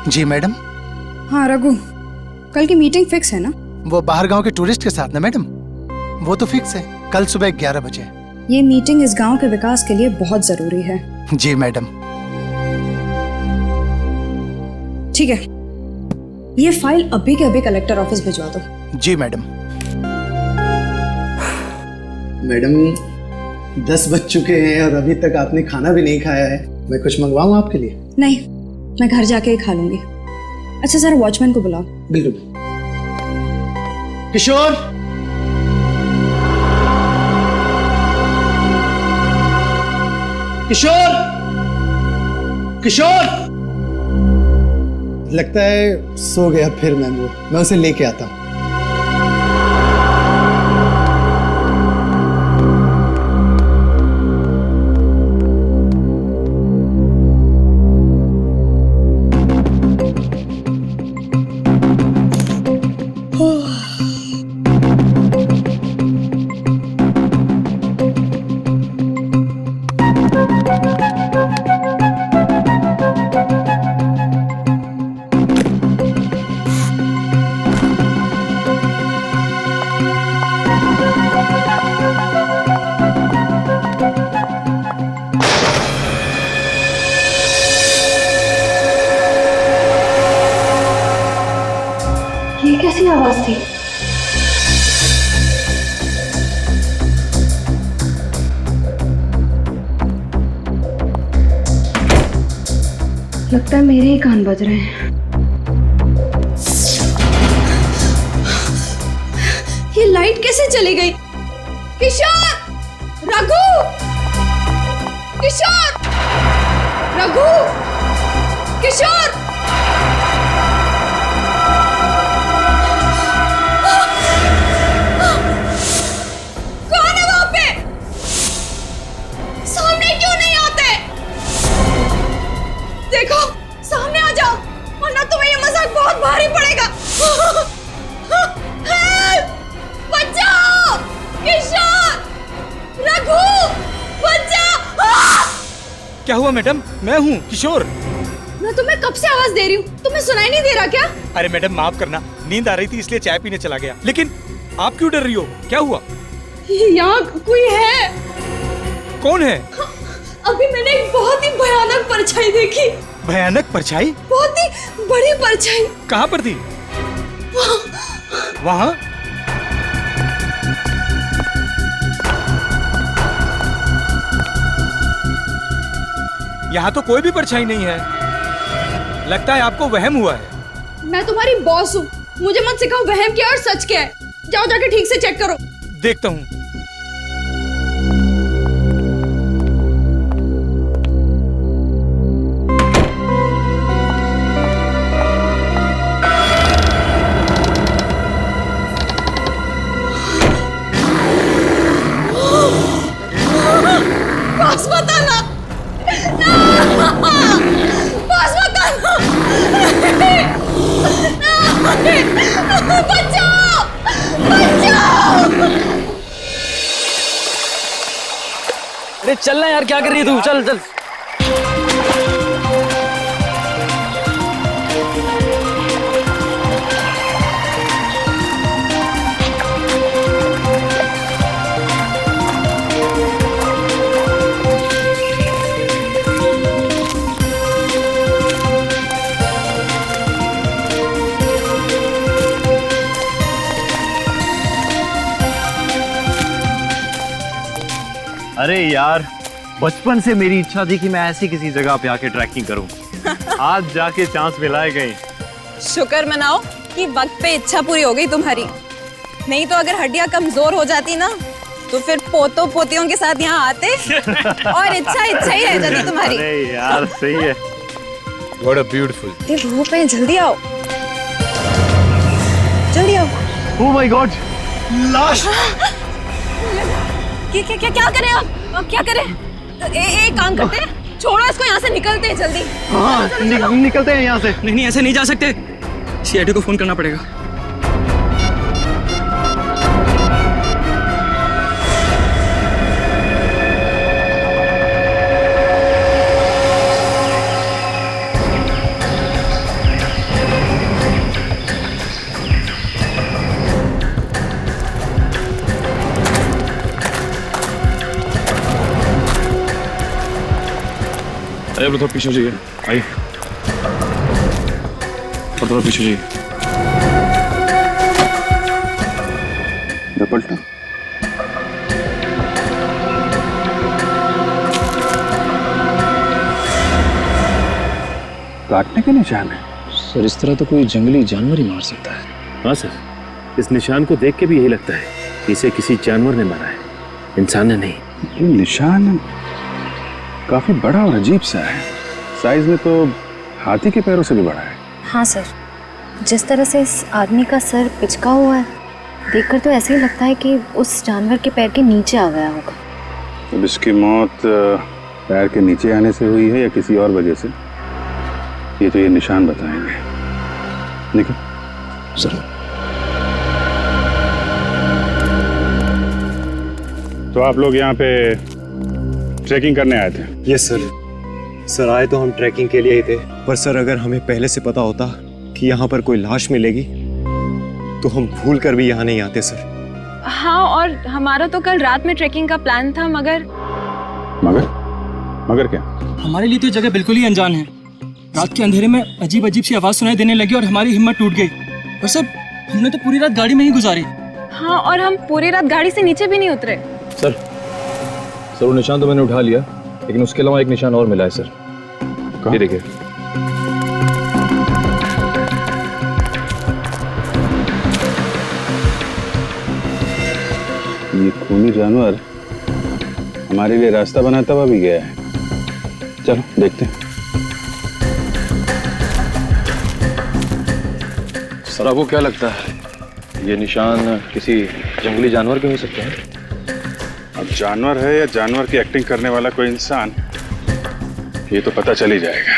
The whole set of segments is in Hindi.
जी मैडम। हाँ रघु, कल की मीटिंग फिक्स है ना? वो बाहर गांव के टूरिस्ट के साथ ना मैडम, वो तो फिक्स है, कल सुबह 11 बजे। ये मीटिंग इस गांव के विकास के लिए बहुत जरूरी है। जी मैडम। ठीक है, ये फाइल अभी के अभी कलेक्टर ऑफिस भिजवा दो। जी मैडम। मैडम 10 बज चुके हैं और अभी तक आपने खाना भी नहीं खाया है। मैं कुछ मंगवाऊं आपके लिए? नहीं, मैं घर जाके ही खा लूंगी। अच्छा जरा वॉचमैन को बुलाओ। बिल्कुल। किशोर, किशोर, किशोर। लगता है सो गया फिर मैंगो, मैं उसे लेके आता हूं। ये कैसी आवाज थी? लगता है मेरे ही कान बज रहे हैं। ये लाइट कैसे चली गई? किशोर! रघु! किशोर! रघु! किशोर! कौन है वहां पे? सामने क्यों नहीं आते? देखो, सामने आ जाओ, वरना तुम्हें ये मजाक बहुत भारी पड़ेगा। हेल्प! बचाओ! किशोर! रघु! बचाओ! क्या हुआ मैडम? मैं हूँ किशोर। मैं तुम्हें कब से आवाज दे रही हूँ, तुम्हें सुनाई नहीं दे रहा क्या? अरे मैडम माफ करना, नींद आ रही थी इसलिए चाय पीने चला गया। लेकिन आप क्यों डर रही हो? क्या हुआ? यहाँ कोई है। कौन है? अभी मैंने एक बहुत ही भयानक परछाई देखी। भयानक परछाई? बहुत ही बड़ी परछाई। कहाँ पर थी? वहाँ? यहाँ तो कोई भी परछाई नहीं है। लगता है आपको वहम हुआ है। मैं तुम्हारी बॉस हूँ, मुझे मत सिखाओ वहम क्या और सच क्या है। जाओ जाके ठीक से चेक करो। देखता हूँ। बॉस बताना, बॉस बताना, बचाओ, बचाओ। अरे चलना यार, क्या कर रही है तू? चल चल। अरे यार, बचपन से मेरी इच्छा थी कि मैं ऐसी किसी जगह पे आके ट्रैकिंग करूं। आज जाके चांस मिला है कहीं। शुक्र मनाओ कि वक्त पे इच्छा पूरी हो गई तुम्हारी। नहीं तो अगर हड्डियां कमजोर हो जाती ना, तो फिर पोतों पोतियों के साथ यहाँ आते और इच्छा इच्छा ही रह जाती तुम्हारी। अरे यार सही है। What a beautiful। ये धूप है, जल्दी आओ, जल्दी आओ। Oh my God, लाश। क्या करें आप क्या करें? एक काम करते हैं, छोड़ो इसको, यहाँ से निकलते हैं जल्दी। हाँ निकलते हैं यहाँ से। नहीं ऐसे नहीं जा सकते, सीआईडी को फोन करना पड़ेगा। सर थोड़ा पीछे हो जाइए, आइए और थोड़ा पीछे हो जाइए। पलटा काटने के निशान है। सर इस तरह तो कोई जंगली जानवर ही मार सकता है। हाँ सर, इस निशान को देख के भी यही लगता है कि इसे किसी जानवर ने मारा है, इंसान ने नहीं। ये निशान काफी बड़ा और अजीब सा है। साइज में तो हाथी के पैरों से भी बड़ा है। हाँ सर, जिस तरह से इस आदमी का सर पिचका हुआ है, देखकर तो ऐसे ही लगता है कि उस जानवर के पैर के नीचे आ गया होगा। अब इसकी मौत पैर के नीचे आने से हुई है या किसी और वजह से, ये तो ये निशान बताएंगे। देखो सर। तो आप लोग यहाँ पे ट्रैकिंग करने आए थे? Yes sir. सर आए तो हम ट्रैकिंग के लिए ही थे, पर सर अगर हमें पहले से पता होता कि यहाँ पर कोई लाश मिलेगी तो हम भूल कर भी यहाँ नहीं आते सर। हाँ, और हमारा तो कल रात में ट्रैकिंग का प्लान था, मगर मगर क्या? हमारे लिए तो जगह बिल्कुल ही अनजान है। रात के अंधेरे में अजीब अजीब सी आवाज सुनाई देने लगी और हमारी हिम्मत टूट गई। और सब हमने तो पूरी रात गाड़ी में ही गुजारी। हाँ, और हम पूरी रात गाड़ी से नीचे भी नहीं उतरे। सर वो निशान तो मैंने उठा लिया, लेकिन उसके अलावा एक निशान और मिला है सर। ये देखिए। ये खूनी जानवर हमारे लिए रास्ता बनाता हुआ भी गया है। चलो देखते हैं। सर आपको क्या लगता है, ये निशान किसी जंगली जानवर के हो सकते हैं? अब जानवर है या जानवर की एक्टिंग करने वाला कोई इंसान, ये तो पता चल ही जाएगा।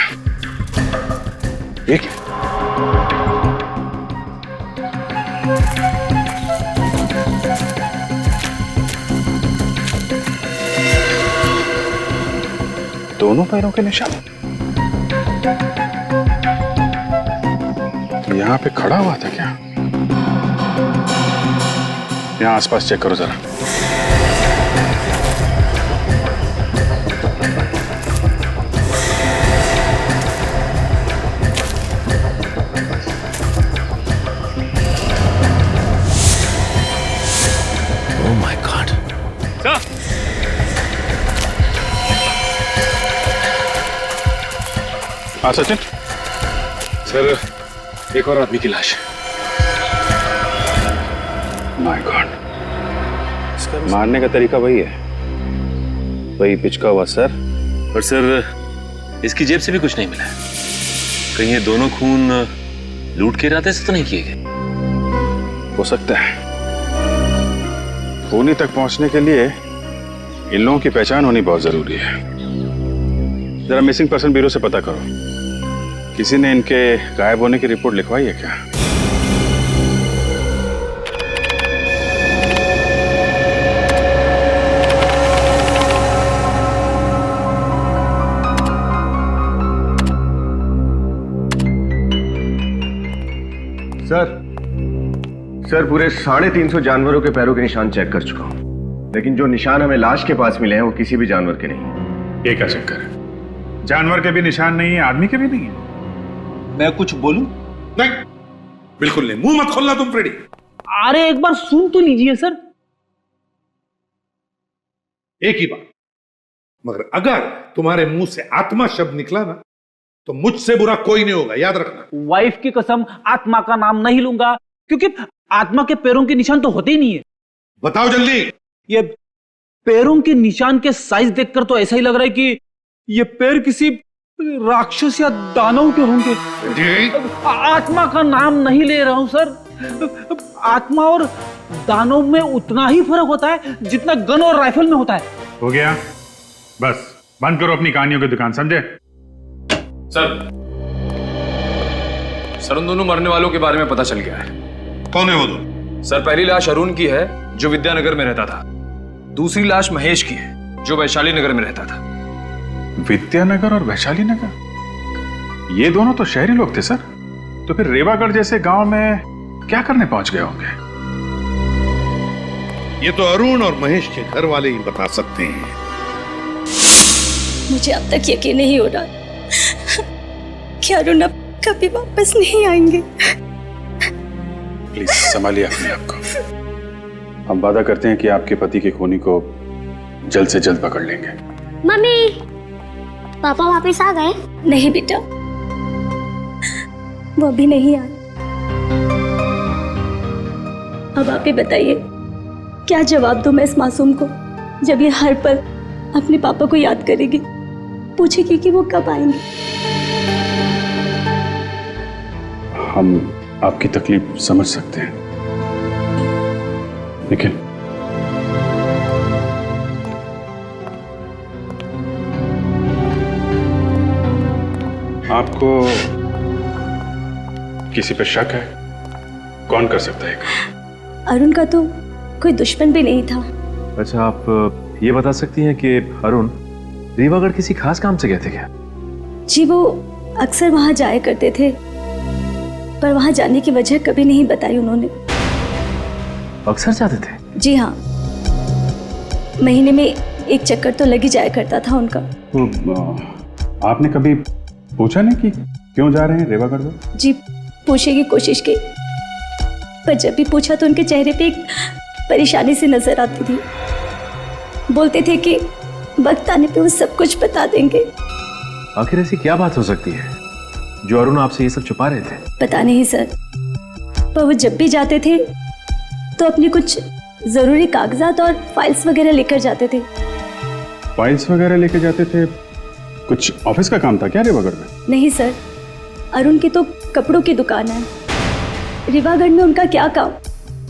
ये क्या? दोनों पैरों के निशान यहाँ पे खड़ा हुआ था क्या? यहाँ आसपास चेक करो जरा। Oh my God. हाँ सचिन। सर एक और आदमी की लाश। माय गॉड, मारने का तरीका वही है, वही पिचका हुआ सर। और सर इसकी जेब से भी कुछ नहीं मिला। कहीं ये दोनों खून लूट के इरादे से तो नहीं किए गए? हो सकता है। खूनी तक पहुंचने के लिए इन लोगों की पहचान होनी बहुत जरूरी है। जरा मिसिंग पर्सन ब्यूरो से पता करो, किसी ने इनके गायब होने की रिपोर्ट लिखवाई है क्या? सर पूरे 350 जानवरों के पैरों के निशान चेक कर चुका हूं, लेकिन जो निशान हमें लाश के पास मिले हैं वो किसी भी जानवर के नहीं। ये क्या चक्कर है? जानवर के भी निशान नहीं है, आदमी के भी नहीं है। मैं कुछ बोलूं? नहीं, बिल्कुल नहीं। मुंह मत खोलना तुम फ्रेडी। अरे एक बार सुन तो लीजिए सर। एक ही बात, मगर अगर तुम्हारे मुंह से आत्मा शब्द निकला ना तो मुझसे बुरा कोई नहीं होगा, याद रखना। वाइफ की कसम आत्मा का नाम नहीं लूंगा, क्योंकि आत्मा के पैरों के निशान तो होते ही नहीं है। बताओ जल्दी। ये पैरों के निशान के साइज देखकर तो ऐसा ही लग रहा है कि ये पैर किसी राक्षस या दानव के होंगे। आत्मा का नाम नहीं ले रहा हूं सर। आत्मा और दानव में उतना ही फर्क होता है जितना गन और राइफल में होता है। हो गया, बस बंद करो अपनी कहानियों की दुकान, समझे? सर उन दोनों मरने वालों के बारे में पता चल गया है। कौन है वो दो? सर पहली लाश अरुण की है जो विद्यानगर में रहता था। दूसरी लाश महेश की है जो वैशाली नगर में रहता था। विद्यानगर और वैशाली नगर, ये दोनों तो शहरी लोग थे सर। तो फिर रेवागढ़ जैसे गांव में क्या करने पहुंच गए होंगे? ये तो अरुण और महेश के घर वाले ही बता सकते हैं। मुझे अब तक यकीन नहीं हो रहा कि अरुण अब कभी वापस नहीं आएंगे। प्लीज संभालिए अपने आप को। हम वादा करते हैं कि आपके पति के खूनी को जल्द से जल्द पकड़ लेंगे। मम्मी, पापा वापस आ गए? नहीं बेटा, वो अभी नहीं आए। अब आप ही बताइए, क्या जवाब दूं मैं इस मासूम को जब ये हर पल अपने पापा को याद करेगी, पूछेगी कि वो कब आएंगे। हम आपकी तकलीफ समझ सकते हैं, लेकिन आपको किसी पे शक है? कौन कर सकता है? अरुण का तो कोई दुश्मन भी नहीं था। अच्छा, आप ये बता सकती हैं कि अरुण रीवागढ़ किसी खास काम से गए थे क्या? जी, वो अक्सर वहां जाया करते थे, पर वहां जाने की वजह कभी नहीं बताई उन्होंने। अक्सर जाते थे? जी हाँ, महीने में एक चक्कर तो लग ही जाया करता था उनका। तो आपने कभी पूछा नहीं कि क्यों जा रहे हैं रीवागढ़ में? जी, पूछने की कोशिश की, पर जब भी पूछा तो उनके चेहरे पे एक परेशानी सी नजर आती थी। बोलते थे कि वक्त आने पे वो सब कुछ बता देंगे। आखिर ऐसी क्या बात हो सकती है जो अरुण आपसे ये सब छुपा रहे थे? पता नहीं सर, पर वो जब भी जाते थे तो अपनी कुछ जरूरी कागजात और फाइल्स वगैरह लेकर जाते थे। फाइल्स वगैरह लेके जाते थे? कुछ ऑफिस का काम था क्या रीवागढ़ में? नहीं सर, अरुण की तो कपड़ों की दुकान है। रीवागढ़ में उनका क्या काम?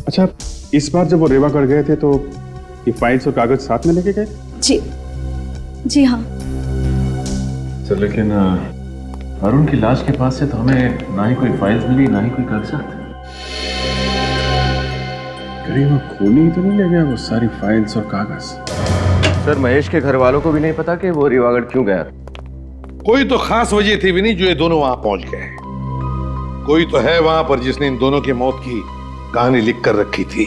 अच्छा, इस बार जब वो रीवागढ़ गए थे तो ये फाइल्स और कागज साथ में लेके गए? जी हाँ सर, लेकिन अरुण की लाश के पास से तो हमें ना ही कोई फाइल्स मिली, ना ही कोई कागजात। कहीं वो खूनी तो नहीं ले गया वो सारी फाइल्स और कागज? सर, महेश के घर वालों को भी नहीं पता कि वो रीवागढ़ क्यों गया। कोई तो खास वजह थी भी नहीं जो ये दोनों वहां पहुंच गए। कोई तो है वहां पर जिसने इन दोनों की मौत की कहानी लिख कर रखी थी।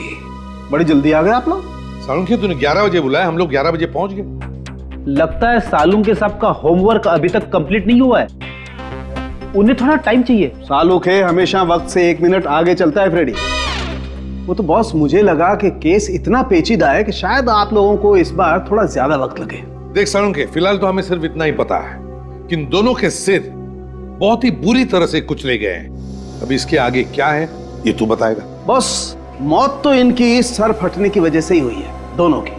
बड़ी जल्दी आ गए आप लोग। सालुंखे, तूने 11 बजे बुलाया, हम लोग 11 बजे पहुंच गए। लगता है सालुंखे साहब का होमवर्क अभी तक कंप्लीट नहीं हुआ है, उन्हें थोड़ा टाइम चाहिए। सालुखे हमेशा वक्त से 1 मिनट आगे चलता है फ्रेडी। वो तो बॉस, मुझे लगा कि केस इतना पेचीदा है कि शायद आप लोगों को इस बार थोड़ा ज्यादा वक्त लगे। देख सालुंखे, फिलहाल तो हमें सिर्फ इतना ही पता है कि इन दोनों के सिर बहुत ही बुरी तरह से कुचले गए हैं। अब इसके आगे क्या है ये तू बताएगा। बॉस, मौत तो इनकी सर फटने की वजह से ही हुई है, दोनों की।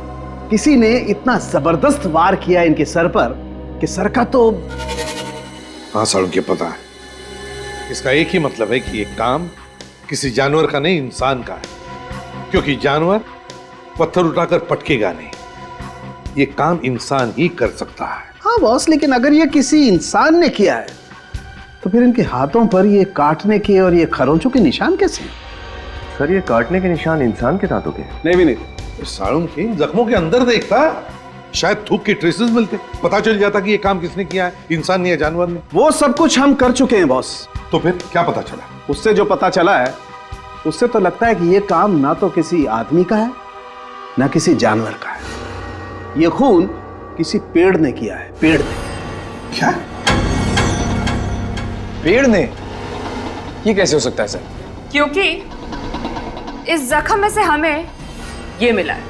किसी ने इतना जबरदस्त वार किया इनके सर पर कि सर का तो। हाँ सालुंखे, पता है। इसका एक ही मतलब है कि ये काम किसी जानवर का नहीं, इंसान का है, क्योंकि जानवर पत्थर उठाकर पटकेगा नहीं, ये काम इंसान ही कर सकता है। हाँ बॉस, लेकिन अगर ये किसी इंसान ने किया है तो फिर इनके हाथों पर ये काटने के और ये खरोंचों के निशान कैसे? सर, ये काटने के निशान इंसान के दांतों के? नहीं भी नहीं। सालुंखे, जख्मों के अंदर देखता, शायद थूक के ट्रेसेस मिलते, पता चल जाता कि ये काम किसने किया है, इंसान ने या जानवर ने। वो सब कुछ हम कर चुके हैं बॉस। तो फिर क्या पता चला? उससे जो पता चला है उससे तो लगता है कि ये काम ना तो किसी आदमी का है ना किसी जानवर का है। ये खून किसी पेड़ ने किया है। पेड़ ने। क्या? पेड़ ने? ये कैसे हो सकता है सर? क्योंकि इस जख्म में से हमें ये मिला है।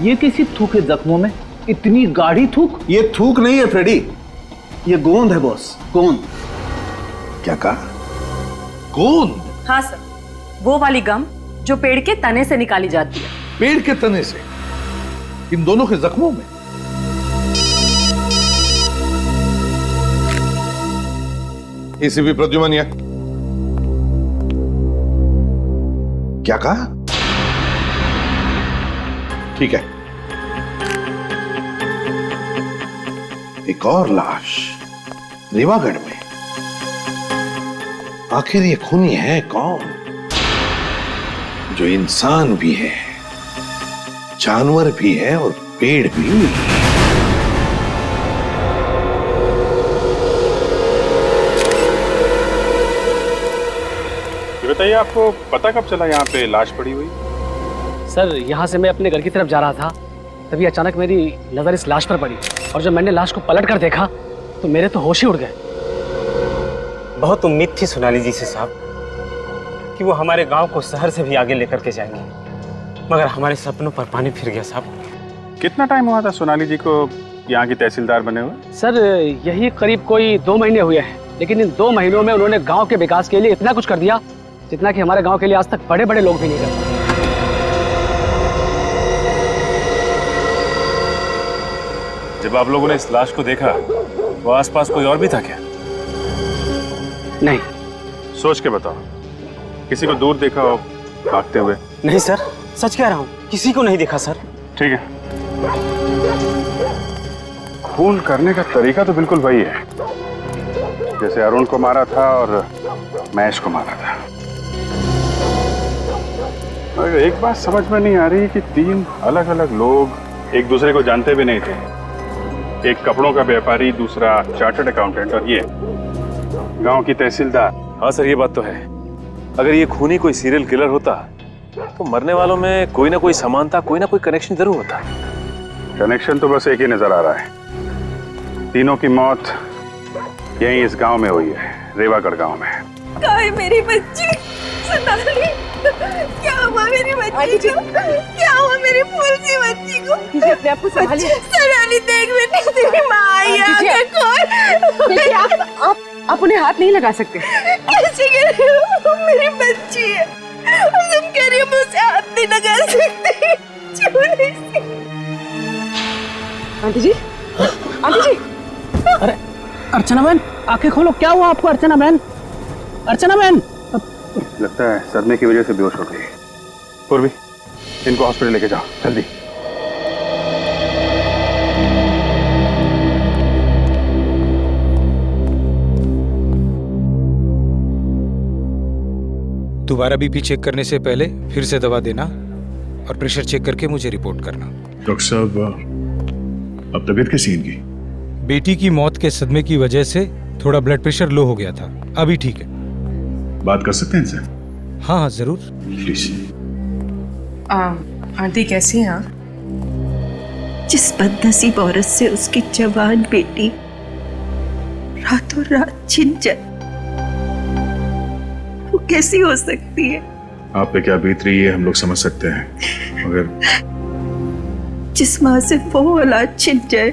ये किसी थूके जख्मों में इतनी गाढ़ी थूक? ये थूक नहीं है फ्रेडी, ये गोंद है बॉस, गोंद। क्या कहा? गोंद? हाँ सर, वो वाली गम जो पेड़ के तने से निकाली जाती है। पेड़ के तने से इन दोनों के जख्मों में? एसीपी प्रद्युमन, क्या कहा? ठीक है, एक और लाश रीवागढ़ में। आखिर ये खूनी है कौन जो इंसान भी है, जानवर भी है और पेड़ भी? ये बताइए, आपको पता कब चला यहाँ पे लाश पड़ी हुई? सर, यहाँ से मैं अपने घर की तरफ जा रहा था, तभी अचानक मेरी नज़र इस लाश पर पड़ी, और जब मैंने लाश को पलट कर देखा तो मेरे तो होश ही उड़ गए। बहुत उम्मीद थी सोनाली जी से साहब कि वो हमारे गांव को शहर से भी आगे लेकर के जाएंगे, मगर हमारे सपनों पर पानी फिर गया साहब। कितना टाइम हुआ था सोनाली जी को यहाँ की तहसीलदार बने हुए? सर यही करीब कोई 2 महीने हुए हैं, लेकिन इन 2 महीनों में उन्होंने गांव के विकास के लिए इतना कुछ कर दिया जितना कि हमारे गांव के लिए आज तक बड़े बड़े लोग भी नहीं कर पाए। जब आप लोगों ने इस लाश को देखा तो आसपास कोई और भी था क्या? नहीं। सोच के बताओ, किसी को दूर देखा हो भागते हुए? नहीं सर, सच कह रहा हूँ, किसी को नहीं देखा सर। ठीक है, खून करने का तरीका तो बिल्कुल वही है जैसे अरुण को मारा था और महेश को मारा था। और एक बात समझ में नहीं आ रही कि 3 अलग अलग लोग एक दूसरे को जानते भी नहीं थे। एक कपड़ों का व्यापारी, दूसरा चार्टर्ड अकाउंटेंट और ये गांव की तहसीलदार। हाँ सर, ये बात तो है। अगर ये खूनी कोई सीरियल किलर होता तो मरने वालों में कोई ना कोई समानता, कोई ना कोई कनेक्शन जरूर होता। कनेक्शन तो बस एक ही नजर आ रहा है, तीनों की मौत यहीं इस गांव में हुई है, रेवागढ़ गांव में। कहाँ है मेरी बच्ची सोनाली? क्या हुआ मेरी बच्ची को? क्या हुआ मेरी फूल सी बच्ची को? अपने आप को संभालिए। सोनाली देख बेटी, तेरी माँ आई है। देखिए आप उन्हें हाथ नहीं लगा सकते। कैसे कह रही हो? मेरी बच्ची है, तुम कह रही हो मैं उसे हाथ नहीं लगा सकती? छोड़ी सी। आंटी जी, आंटी जी। अरे अर्चना बहन, आंखें खोलो, क्या हुआ आपको? अर्चना बहन, अर्चना बहन। लगता है सदमे की वजह से बेहोश हो गई। पूर्वी, इनको हॉस्पिटल लेके जाओ जल्दी। दोबारा बीपी चेक करने से पहले फिर से दवा देना और प्रेशर चेक करके मुझे रिपोर्ट करना। डॉक्टर साहब, अब तबीयत कैसी है इनकी? बेटी की मौत के सदमे की वजह से थोड़ा ब्लड प्रेशर लो हो गया था, अभी ठीक है। बात कर सकते हैं इनसे? हाँ हाँ जरूर। प्लीज। आंटी कैसी हैं आप? जिस बदनसीब औरत से उसकी जवान बेटी रातों रात छिन जाए, वो कैसी हो सकती है? आप पे क्या बीत रही है हम लोग समझ सकते हैं, मगर जिस माँ से वो औलाद छिन जाए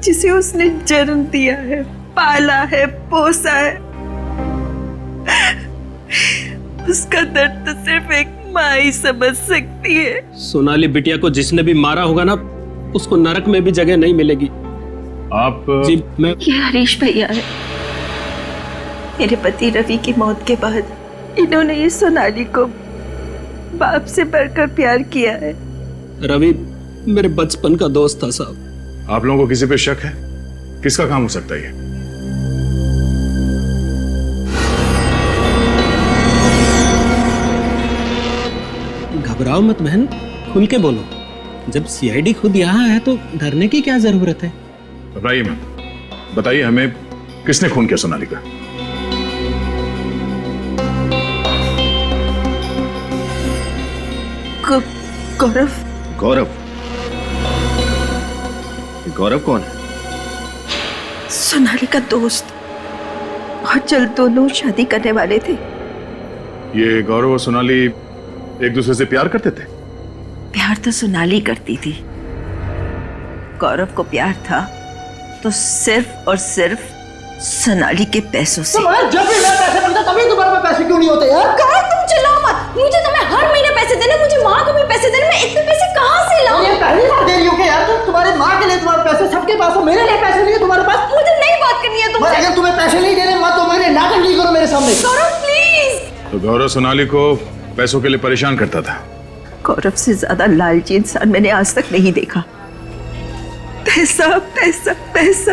जिसे उसने जन्म दिया है, पाला है, पोसा है, उसका दर्द तो सिर्फ एक माँ ही समझ सकती है। सोनाली बिटिया को जिसने भी मारा होगा ना, उसको नरक में भी जगह नहीं मिलेगी। आप जी मैं। ये हरीश भैया है, मेरे पति रवि की मौत के बाद इन्होंने ये सोनाली को बाप से बढ़कर प्यार किया है। रवि मेरे बचपन का दोस्त था साहब। आप लोगों को किसी पे शक है? किसका काम हो सकता है ये? घबराओ मत बहन, खुल के बोलो। जब सीआईडी खुद यहाँ है तो डरने की क्या जरूरत है? घबराइए मत, बताइए हमें किसने खून किया सोनाली का? गौरव। गौरव? गौरव कौन है? सोनाली का दोस्त, और जल्द दोनों शादी करने वाले थे। ये गौरव और सोनाली एक दूसरे से प्यार करते थे? प्यार तो सोनाली करती थी, गौरव को प्यार था तो सिर्फ और सिर्फ सोनाली के पैसों से। जब भी मैं पैसे बनता तभी तुम्हारे पास पैसे क्यों नहीं होते यार? कहाँ तुम चिल्लाओ मत, मुझे तुम्हें हर महीने पैसे देने, मुझे माँ को भी पैसे देने, मैं इतने पैसे कहाँ से लाऊं? ये पहली बार दे रही हो क्या यार? तुम तुम्हारी माँ के लिए तुम्हारे पैसे सबके पास हो, मेरे लिए पैसे नहीं है तुम्हारे पास? मुझे नहीं बात करनी है तुमसे। अगर तुम्हें पैसे नहीं देने मत तो मेरे नाटक नहीं करो मेरे सामने। गौरव प्लीज। तो गौरव सोनाली को पैसों के लिए परेशान करता था? गौरव से ज्यादा लालची इंसान मैंने आज तक नहीं देखा। पैसा पैसा पैसा,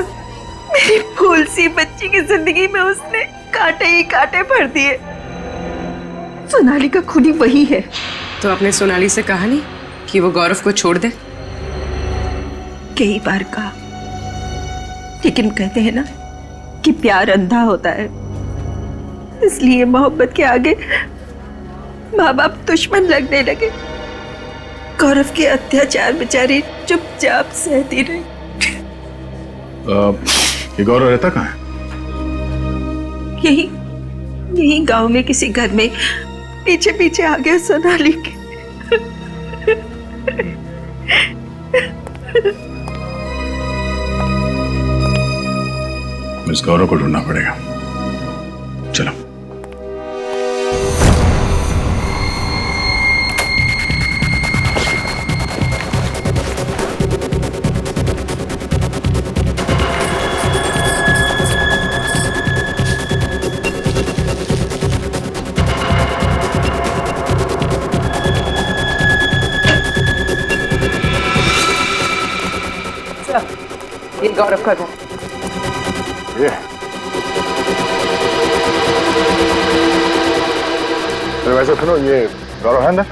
मेरी फूल सी बच्ची की जिंदगी में उसने कांटे ही कांटे भर दिए। सोनाली का खूनी वही है। तो आपने सोनाली से कहा नहीं कि वो गौरव को छोड़ दे? कई बार कहा, लेकिन कहते हैं ना कि प्यार अंधा होता है, इसलिए मोहब्बत के आगे माँ बाप दुश्मन लगने लगे। गौरव के अत्याचार बेचारी चुपचाप सहती रही। ये गौरव रहता कहाँ है? यही यही गांव में किसी घर में पीछे पीछे आ गया सोनाली के। इस गौरव को ढूंढना पड़ेगा। चलो। ये गौरव का घर। ये तो वैसे सुनो, ये गौरव है अंदर?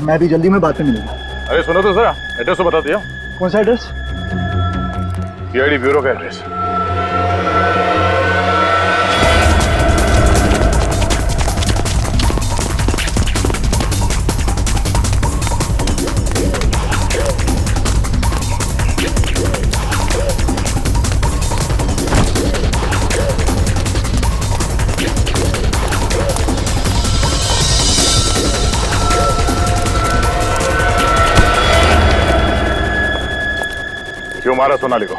मैं भी जल्दी में बात में मिलूंगा। अरे सुनो तो जरा, एड्रेस तो बता दिया। कौन सा एड्रेस? सीआईडी ब्यूरो का एड्रेस। क्यों मारा सोनाली को?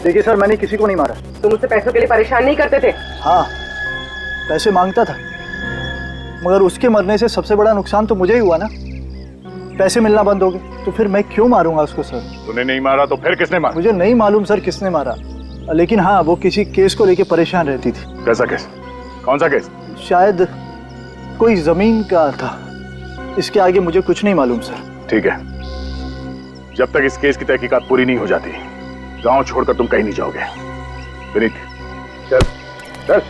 देखिए सर, मैंने किसी को नहीं मारा। तुम मुझसे पैसों के लिए परेशान नहीं करते थे? हाँ, पैसे मांगता था, मगर उसके मरने से सबसे बड़ा नुकसान तो मुझे ही हुआ ना। पैसे मिलना बंद हो गए तो फिर मैं क्यों मारूंगा उसको सर? तूने नहीं मारा तो फिर किसने मारा? मुझे नहीं मालूम सर किसने मारा, लेकिन हाँ, वो किसी केस को लेके परेशान रहती थी। कैसा केस? कौन सा केस? शायद कोई जमीन का था। इसके आगे मुझे कुछ नहीं मालूम सर। ठीक है, जब तक इस केस की तहकीकात पूरी नहीं हो जाती, गांव छोड़कर तुम कहीं नहीं जाओगे। विनीत, चल चल।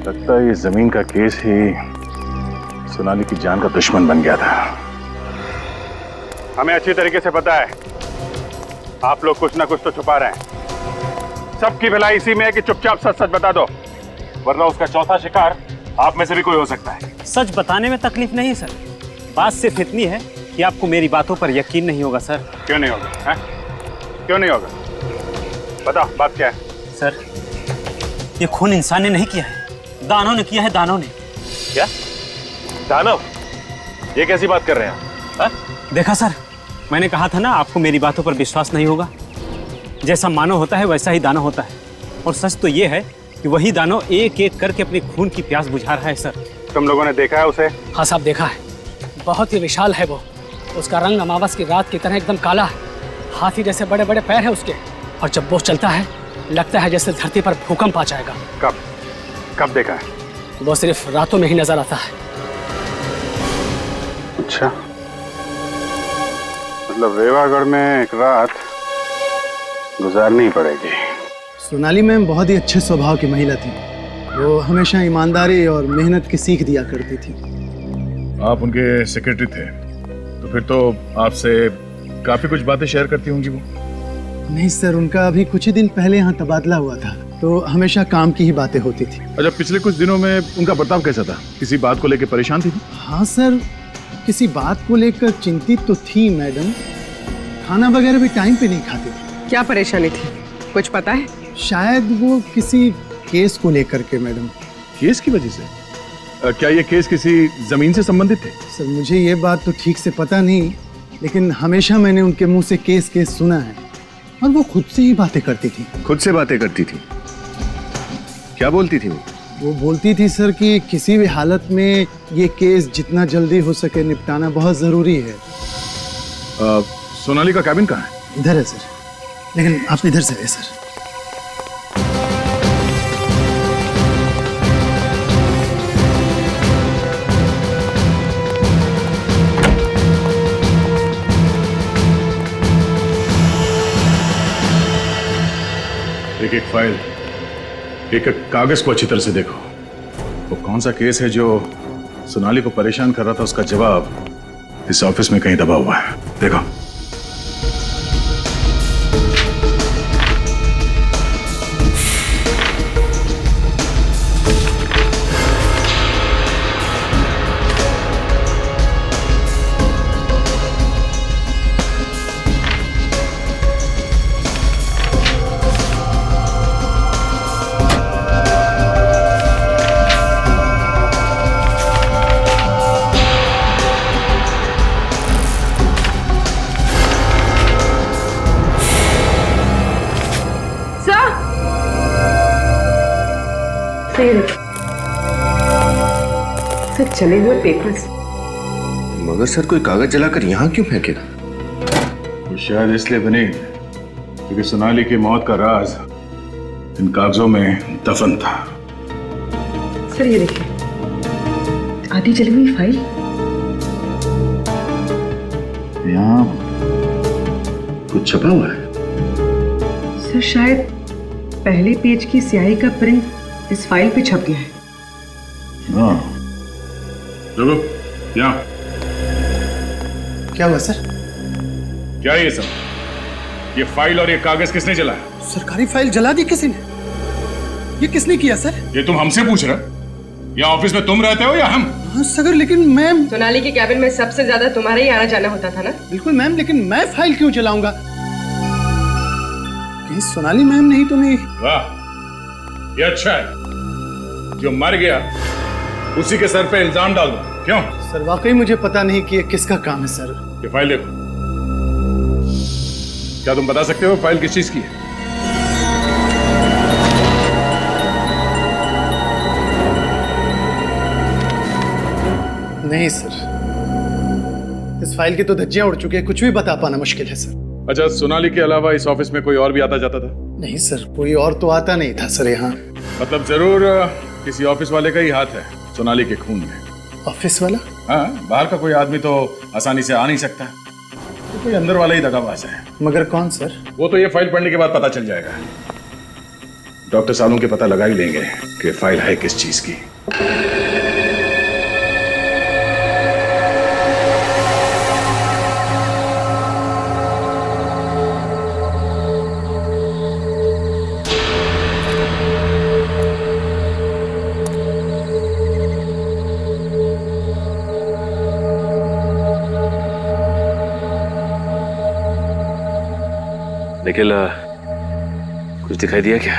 लगता है ये जमीन का केस ही सोनाली की जान का दुश्मन बन गया था। हमें अच्छी तरीके से पता है आप लोग कुछ ना कुछ तो छुपा रहे हैं। सबकी भलाई इसी में है कि चुपचाप सच सच बता दो, वरना उसका चौथा शिकार आप में से भी कोई हो सकता है। सच बताने में तकलीफ नहीं है सर, बात सिर्फ इतनी है कि आपको मेरी बातों पर यकीन नहीं होगा सर। क्यों नहीं होगा? है? क्यों नहीं होगा? बता, बात क्या है? सर, ये खून इंसान ने नहीं किया है, दानव ने किया है, दानव ने। क्या? दानव? ये कैसी बात कर रहे हैं आप? देखा सर, मैंने कहा था ना आपको मेरी बातों पर विश्वास नहीं होगा। जैसा मानव होता है वैसा ही दानव होता है, और सच तो ये है कि वही दानव एक एक करके अपने खून की प्यास बुझा रहा है सर। तुम लोगों ने देखा है उसे? हाँ साहब, देखा है। बहुत ही विशाल है वो। उसका रंग अमावस की रात की तरह एकदम काला है। हाथी जैसे बड़े बड़े पैर है उसके, और जब वो चलता है लगता है जैसे धरती पर भूकंप आ जाएगा। कब देखा है? वो सिर्फ रातों में ही नजर आता है। अच्छा, मतलब रेवागढ़ में एक रात गुजारनी पड़ेगी। सोनाली मैम बहुत ही अच्छे स्वभाव की महिला थी। वो हमेशा ईमानदारी और मेहनत की सीख दिया करती थी। आप उनके सेक्रेटरी थे, तो फिर तो आपसे काफी कुछ बातें शेयर करती होंगी वो? नहीं सर, उनका अभी कुछ ही दिन पहले यहाँ तबादला हुआ था, तो हमेशा काम की ही बातें होती थी। अच्छा, पिछले कुछ दिनों में उनका बर्ताव कैसा था? किसी बात को लेकर परेशान थी? हाँ सर, किसी बात को लेकर चिंतित तो थी मैडम। खाना वगैरह भी टाइम पे नहीं खाती थी। क्या परेशानी थी, कुछ पता है? शायद वो किसी केस को लेकर के मैडम। केस की वजह से? क्या ये केस किसी जमीन से संबंधित थे? सर, मुझे ये बात तो ठीक से पता नहीं, लेकिन हमेशा मैंने उनके मुंह से केस सुना है, और वो खुद से ही बातें करती थी। खुद से बातें करती थी? क्या बोलती थी वो? वो बोलती थी सर कि किसी भी हालत में ये केस जितना जल्दी हो सके निपटाना बहुत जरूरी है। सोनाली का कैबिन कहाँ है? इधर है सर, लेकिन आप इधर से है सर। एक फाइल, एक कागज को अच्छी तरह से देखो। वो कौन सा केस है जो सोनाली को परेशान कर रहा था, उसका जवाब इस ऑफिस में कहीं दबा हुआ है। देखो। सर चले हुए पेपर्स। मगर सर कोई कागज जलाकर यहाँ क्यों फेंकेगा? वो शायद इसलिए बनी क्योंकि सोनाली की मौत का राज इन कागजों में दफन था। सर ये देखिए, आधी जली हुई फाइल। यहाँ कुछ छपा हुआ है। सर शायद पहले पेज की स्याही का प्रिंट इस फाइल पे छप गया है। हाँ, रुको, यहाँ। क्या हुआ सर? क्या ये सब? ये फाइल और ये कागज किसने जलाया? सरकारी फाइल जला दी किसी ने? ये किसने किया सर? ये तुम हमसे पूछ रहे? या ऑफिस में तुम रहते हो या हम? हाँ सर, लेकिन मैम। सोनाली के कैबिन में सबसे ज्यादा तुम्हारा ही आना जाना होता था ना? बिल्कुल मैम, लेकिन मैं फाइल क्यों जलाऊंगा? कहीं सोनाली मैम नहीं तो नहीं? वाह, ये अच्छा है। जो मर गया उसी के सर पे इल्जाम डाल दो। क्यों? सर वाकई मुझे पता नहीं कि ये किसका काम है सर। ये फाइल देखो। क्या तुम बता सकते हो फाइल किस चीज की है? नहीं सर, इस फाइल की तो धज्जियां उड़ चुकी है, कुछ भी बता पाना मुश्किल है सर। अच्छा, सोनाली के अलावा इस ऑफिस में कोई और भी आता जाता था? नहीं सर, कोई और तो आता नहीं था सर यहाँ। मतलब जरूर किसी ऑफिस वाले का ही हाथ है सोनाली के खून में। ऑफिस वाला? हाँ, बाहर का कोई आदमी तो आसानी से आ नहीं सकता, तो कोई अंदर वाला ही दगाबाज है। मगर कौन सर? वो तो ये फाइल पढ़ने के बाद पता चल जाएगा। डॉक्टर सालों के पता लगा ही लेंगे कि फाइल है किस चीज की। निखिल, कुछ दिखाई दिया क्या?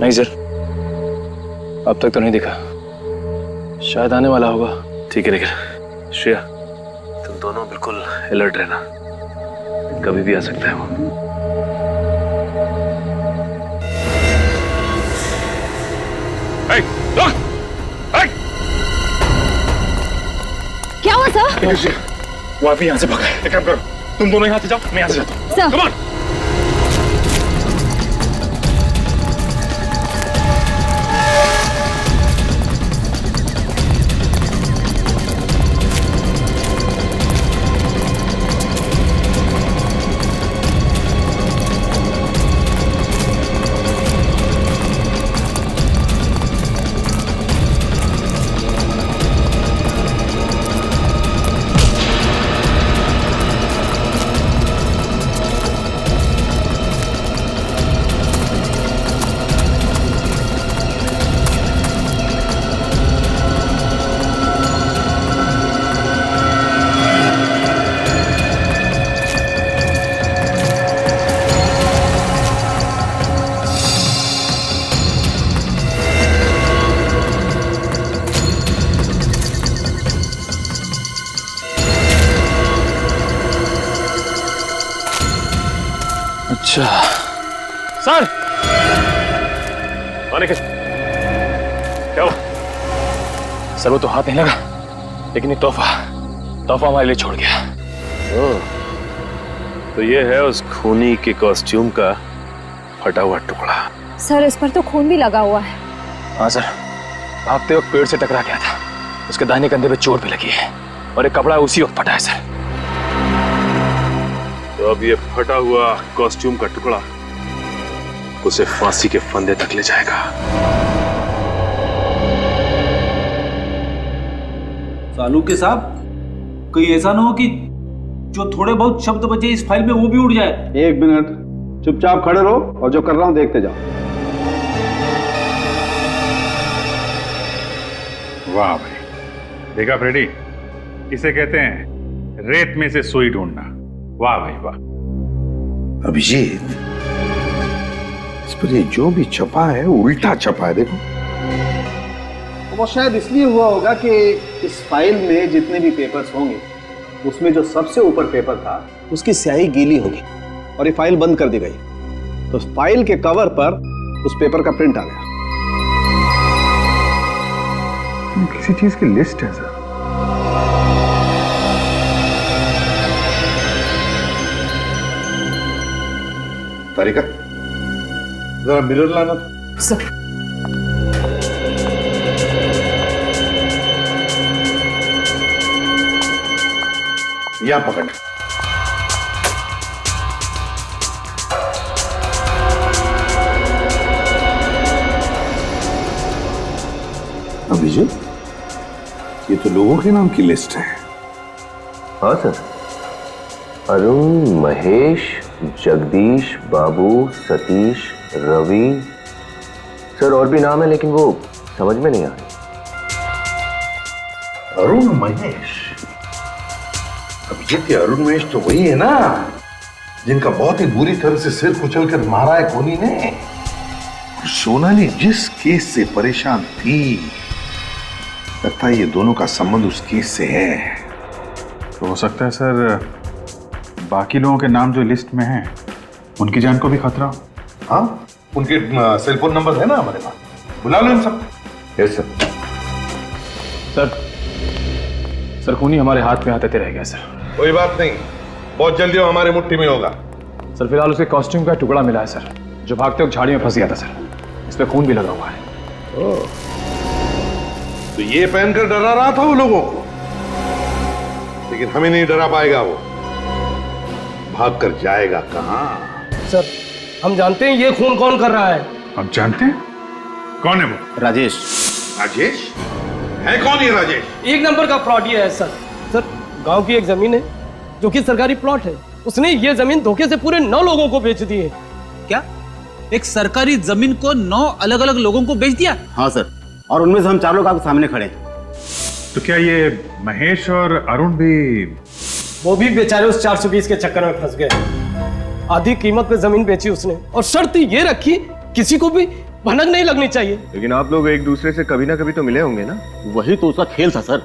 नहीं सर, अब तक तो नहीं दिखा। शायद आने वाला होगा। ठीक है निखिल। श्रेया, तुम दोनों बिल्कुल अलर्ट रहना, कभी भी आ सकता है वो। क्या हुआ सर? वो अभी यहाँ से भागा है। एक काम करो, तुम दोनों यहाँ से जाओ, मैं यहाँ से जाता हूँ। सर। Come on! अच्छा सर, क्या हुआ? सर वो तो हाथ नहीं लगा, लेकिन ये तोहफा हमारे लिए छोड़ गया। ओह, तो ये है उस खूनी के कॉस्ट्यूम का फटा हुआ टुकड़ा। सर इस पर तो खून भी लगा हुआ है। हाँ सर, भागते वक्त पेड़ से टकरा गया था, उसके दाहिने कंधे पे चोट भी लगी है और एक कपड़ा उसी वक्त फटा है सर। तो अब ये फटा हुआ कॉस्ट्यूम का टुकड़ा उसे फांसी के फंदे तक ले जाएगा। सालू के साहब, कहीं ऐसा ना हो कि जो थोड़े बहुत शब्द बचे इस फाइल में वो भी उड़ जाए। एक मिनट, चुपचाप खड़े रहो और जो कर रहा हूं देखते जाओ। वाह भाई, देखा फ्रेडी, इसे कहते हैं रेत में से सुई ढूंढना। वाह भाई वाह। अभिजीत, इस पर ये जो भी छपा है उल्टा छपा है, देखो। वो शायद इसलिए हुआ होगा कि इस फाइल में जितने भी पेपर्स होंगे उसमें जो सबसे ऊपर पेपर था उसकी स्याही गीली होगी और ये फाइल बंद कर दी गई, तो फाइल के कवर पर उस पेपर का प्रिंट आ गया। किसी चीज की लिस्ट है सर। तारिका, जरा मिरर लाना था। सर। यहां पकड़। अभिजीत, ये तो लोगों के नाम की लिस्ट है। हाँ सर, अरुण, महेश, जगदीश, बाबू, सतीश, रवि। सर और भी नाम है लेकिन वो समझ में नहीं आ रहे। अरुण महेश, अभिजीत, ये अरुण महेश तो वही है ना जिनका बहुत ही बुरी तरह से सिर कुचलकर मारा है कोनी ने। सोनाली जिस केस से परेशान थी, लगता है ये दोनों का संबंध उस केस से है। तो हो सकता है सर बाकी लोगों के नाम जो लिस्ट में हैं, उनकी जान को भी खतरा हो। हाँ, उनके सेल फोन नंबर है ना हमारे पास, बुला लो इन सब। Yes sir. सर खूनी हमारे हाथ में आते रह गया सर। कोई बात नहीं, बहुत जल्दी वो हमारे मुट्ठी में होगा। सर फिलहाल उसके कॉस्ट्यूम का टुकड़ा मिला है सर, जो भागते वक्त झाड़ी में फंस गया था सर। इस पे खून भी लगा हुआ है। तो ये पहनकर डरा रहा था वो लोगों को, लेकिन हमें नहीं डरा पाएगा वो। भाग कर जाएगा कहां? सर हम जानते हैं ये खून कौन कर रहा है। आप जानते हैं कौन है वो? राजेश। राजेश है? कौन है राजेश? एक नंबर का फ्रॉड ये है सर। सर गांव की एक जमीन है जो कि सरकारी प्लॉट है, उसने ये जमीन धोखे से पूरे 9 लोगों को बेच दी है। क्या एक सरकारी जमीन को 9 अलग अलग लोगों को बेच दिया? हाँ सर, और उनमें से हम 4 लोग आपके सामने खड़े हैं। तो क्या ये महेश और अरुण भी? वो भी बेचारे उस 420 के चक्कर में फंस गए। आधी कीमत पे जमीन बेची उसने, और शर्त ये रखी किसी को भी भनक नहीं लगनी चाहिए। लेकिन आप लोग एक दूसरे से कभी ना कभी तो मिले होंगे ना? वही तो उसका खेल था सर।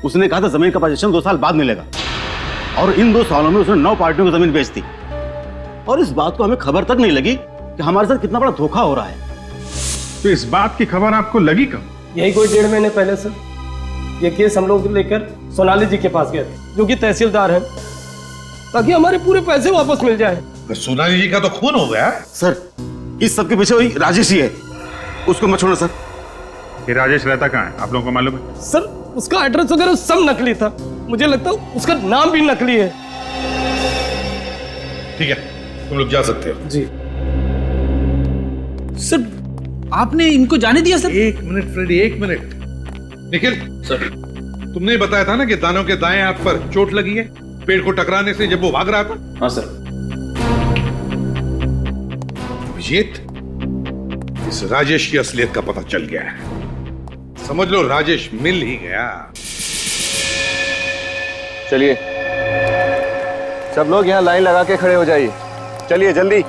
उसने कहा था जमीन का पोजीशन 2 साल बाद मिलेगा, और इन 2 सालों में उसने 9 पार्टियों को जमीन बेच दी। और इस बात को हमें खबर तक नहीं लगी कि हमारे साथ कितना बड़ा धोखा हो रहा है। तो इस बात की खबर आपको लगी कब? यही कोई 1.5 महीने पहले सर। ये केस हम लोग लेकर सोनाली जी के पास गए थे, जो कि तहसीलदार हैं, ताकि हमारे पूरे पैसे वापस मिल जाए। सोनाली जी का तो खून हो गया सर। इस सब के पीछे वही राजेश ही है, उसको मत छोड़ना सर। ये राजेश रहता कहाँ है, आप लोगों को मालूम है? सर उसका एड्रेस वगैरह सब नकली था, मुझे लगता है उसका नाम भी नकली है। ठीक है, तुम लोग जा सकते हो। जी सर, आपने इनको जाने दिया sir? 1 minute Freddy, 1 minute. Nikhil sir, तुमने बताया था ना कि दानव के दाएं हाथ पर चोट लगी है पेड़ को टकराने से जब वो भाग रहा था। हाँ सर। अभिजीत, इस राजेश की असलियत का पता चल गया है। समझ लो राजेश मिल ही गया। चलिए सब लोग यहाँ लाइन लगा के खड़े हो जाइए। चलिए जल्दी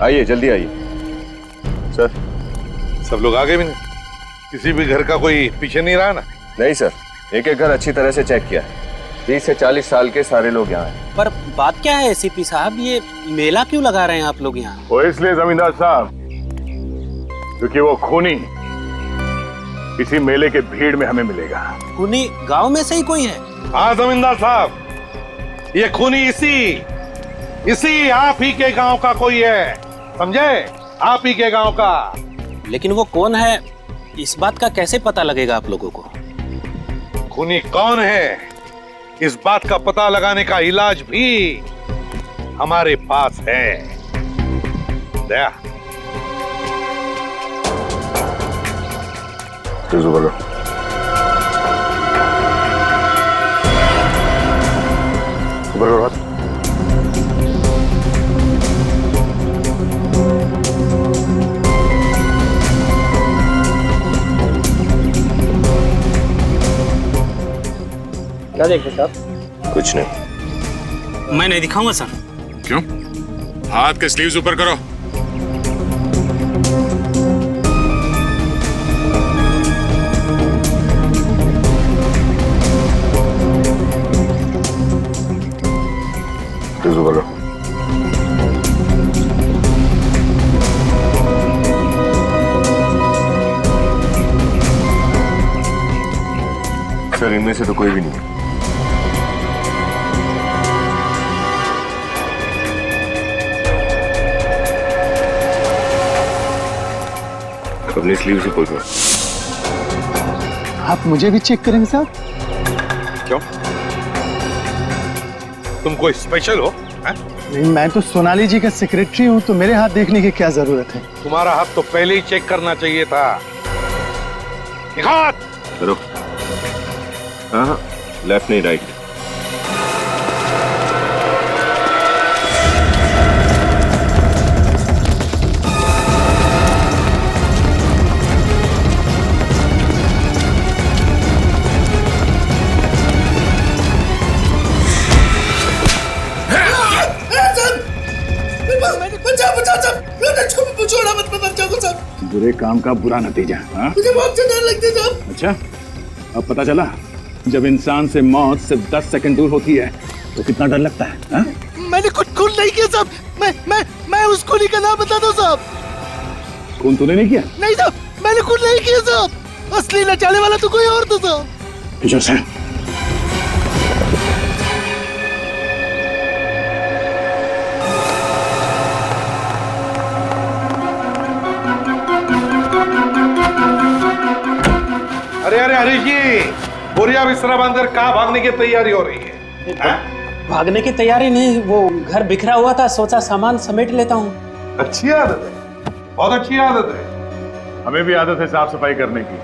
आइए, जल्दी आइए। सर सब लोग आगे भी नहीं? किसी भी घर का कोई पीछे नहीं रहा ना? नहीं सर, एक एक घर अच्छी तरह से चेक किया है। 30 से 40 साल के सारे लोग यहाँ हैं। पर बात क्या है एसीपी साहब, ये मेला क्यों लगा रहे हैं आप लोग यहाँ? वो इसलिए जमींदार साहब, क्योंकि वो खूनी इसी मेले के भीड़ में हमें मिलेगा। खूनी गांव में से ही कोई है? हाँ जमींदार साहब, ये खूनी इसी आप ही के गांव का कोई है, समझे? आप ही के गांव का। लेकिन वो कौन है, इस बात का कैसे पता लगेगा आप लोगों को? खूनी कौन है, इस बात का पता लगाने का इलाज भी हमारे पास है। दया बोलो। क्या देखते साहब? कुछ नहीं। मैं नहीं दिखाऊंगा सर। क्यों? हाथ के स्लीव्स ऊपर करो। बोलो। में से तो कोई भी नहीं है। अपनी स्लीव से खोल दो। आप मुझे भी चेक करेंगे साहब? क्यों? तुम कोई स्पेशल हो? नहीं, मैं तो सोनाली जी का सेक्रेटरी हूँ, तो मेरे हाथ देखने की क्या जरूरत है? तुम्हारा हाथ तो पहले ही चेक करना चाहिए था। हाथ करो। हाँ, लेफ्ट नहीं राइट। बुरे काम का बुरा नतीजा। मुझे बहुत डर लगता है साहब। अच्छा, अब पता चला जब इंसान से मौत सिर्फ 10 सेकंड दूर होती है तो कितना डर लगता है। हा? मैंने कुछ खून नहीं किया साहब। मैं उस खूनी का नाम बता दो साहब। खून तूने नहीं किया? नहीं साहब, मैंने खून नहीं किया साहब। असली नचाने वाला तो कोई और था साहब। किशोर सर, अरे अरे हरीश जी, बोरिया बिस्तरा बांधकर कहाँ भागने की तैयारी हो रही है? भागने की तैयारी नहीं, वो घर बिखरा हुआ था, सोचा सामान समेट लेता हूँ। अच्छी आदत है, बहुत अच्छी आदत है। हमें भी आदत है साफ सफाई करने की।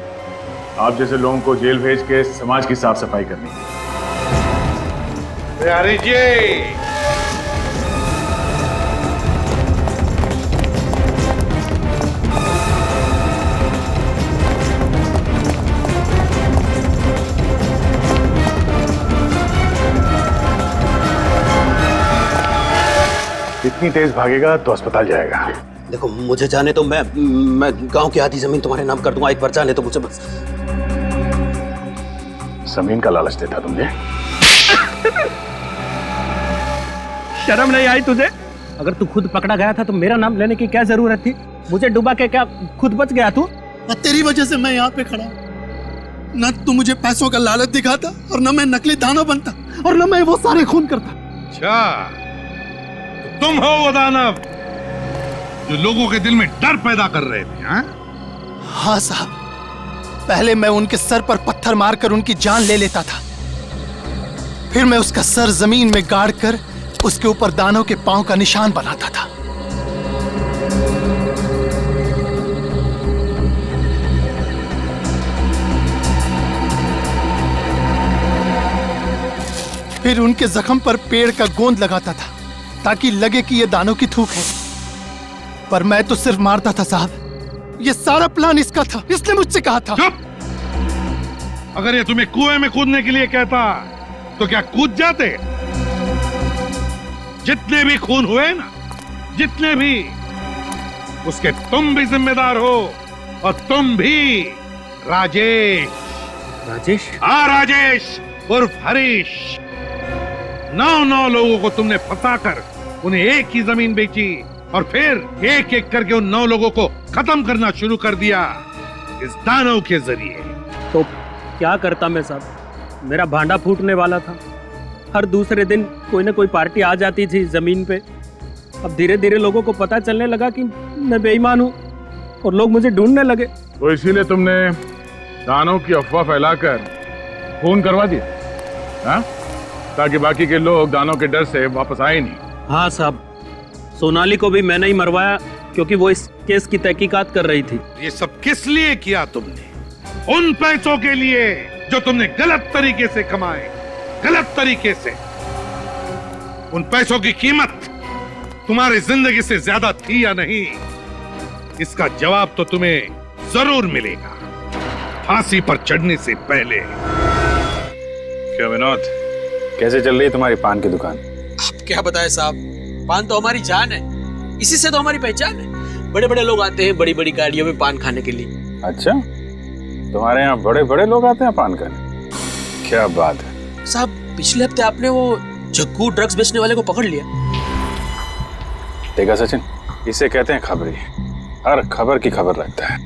आप जैसे लोगों को जेल भेज के समाज की साफ सफाई करने की। हरीश जी, इतनी तेज भागेगा तो अस्पताल जाएगा। देखो, मुझे जाने तो मैं गांव की आधी जमीन तुम्हारे नाम कर दूंगा, एक बार जाने तो मुझे बस। जमीन का लालच देता तुमने? शर्म नहीं आई तुझे? अगर तू खुद पकड़ा गया था तो मेरा नाम लेने की क्या जरूरत थी? मुझे डुबा के क्या खुद बच गया तू? तेरी वजह से मैं यहाँ पे खड़ा हूँ। न तू मुझे पैसों का लालच दिखाता और न मैं नकली दानव बनता और न मैं वो सारे खून करता। अच्छा, तुम हो वो दानव जो लोगों के दिल में डर पैदा कर रहे थे? हाँ साहब, पहले मैं उनके सर पर पत्थर मारकर उनकी जान ले लेता था, फिर मैं उसका सर जमीन में गाड़ कर उसके ऊपर दानव के पांव का निशान बनाता था। फिर उनके जख्म पर पेड़ का गोंद लगाता था ताकि लगे कि यह दानव की थूक है, पर मैं तो सिर्फ मारता था साहब। यह सारा प्लान इसका था, इसने मुझसे कहा था। चुप! अगर ये तुम्हें कुएं में कूदने के लिए कहता तो क्या कूद जाते? जितने भी खून हुए ना, जितने भी, उसके तुम भी जिम्मेदार हो, और तुम भी राजेश। राजेश? हाँ, राजेश उर्फ हरीश। 9 लोगों को तुमने फंसाकर उन्हें एक ही जमीन बेची और फिर एक एक करके उन 9 लोगों को खत्म करना शुरू कर दिया इस दानव के जरिए। तो क्या करता मैं साहब? मेरा भांडा फूटने वाला था। हर दूसरे दिन कोई ना कोई पार्टी आ जाती थी जमीन पे। अब धीरे धीरे लोगों को पता चलने लगा कि मैं बेईमान हूँ और लोग मुझे ढूंढने लगे। तो इसीलिए तुमने दानों की अफवाह फैलाकर खून करवा दिया, हाँ? ताकि बाकी के लोग दानों के डर से वापस आए नहीं। हाँ साहब, सोनाली को भी मैंने ही मरवाया क्योंकि वो इस केस की तहकीकात कर रही थी। ये सब किस लिए किया तुमने? उन पैसों के लिए जो तुमने गलत तरीके से कमाए, गलत तरीके से। उन पैसों की कीमत तुम्हारी जिंदगी से ज्यादा थी या नहीं, इसका जवाब तो तुम्हें जरूर मिलेगा फांसी पर चढ़ने से पहले। क्या विनोद, कैसे चल रही है तुम्हारी पान की दुकान? आप क्या बताएं साहब, पान तो हमारी जान है, इसी से तो हमारी पहचान है। बड़े बड़े लोग आते हैं बड़ी बड़ी गाड़ियों में पान खाने के लिए। अच्छा, तुम्हारे यहाँ बड़े बड़े लोग आते हैं पान खाने? क्या बात है साहब। पिछले हफ्ते आपने वो जग्गू ड्रग्स बेचने वाले को पकड़ लिया। देखा सचिन, इसे कहते हैं खबरी। हर खबर की खबर रखता है।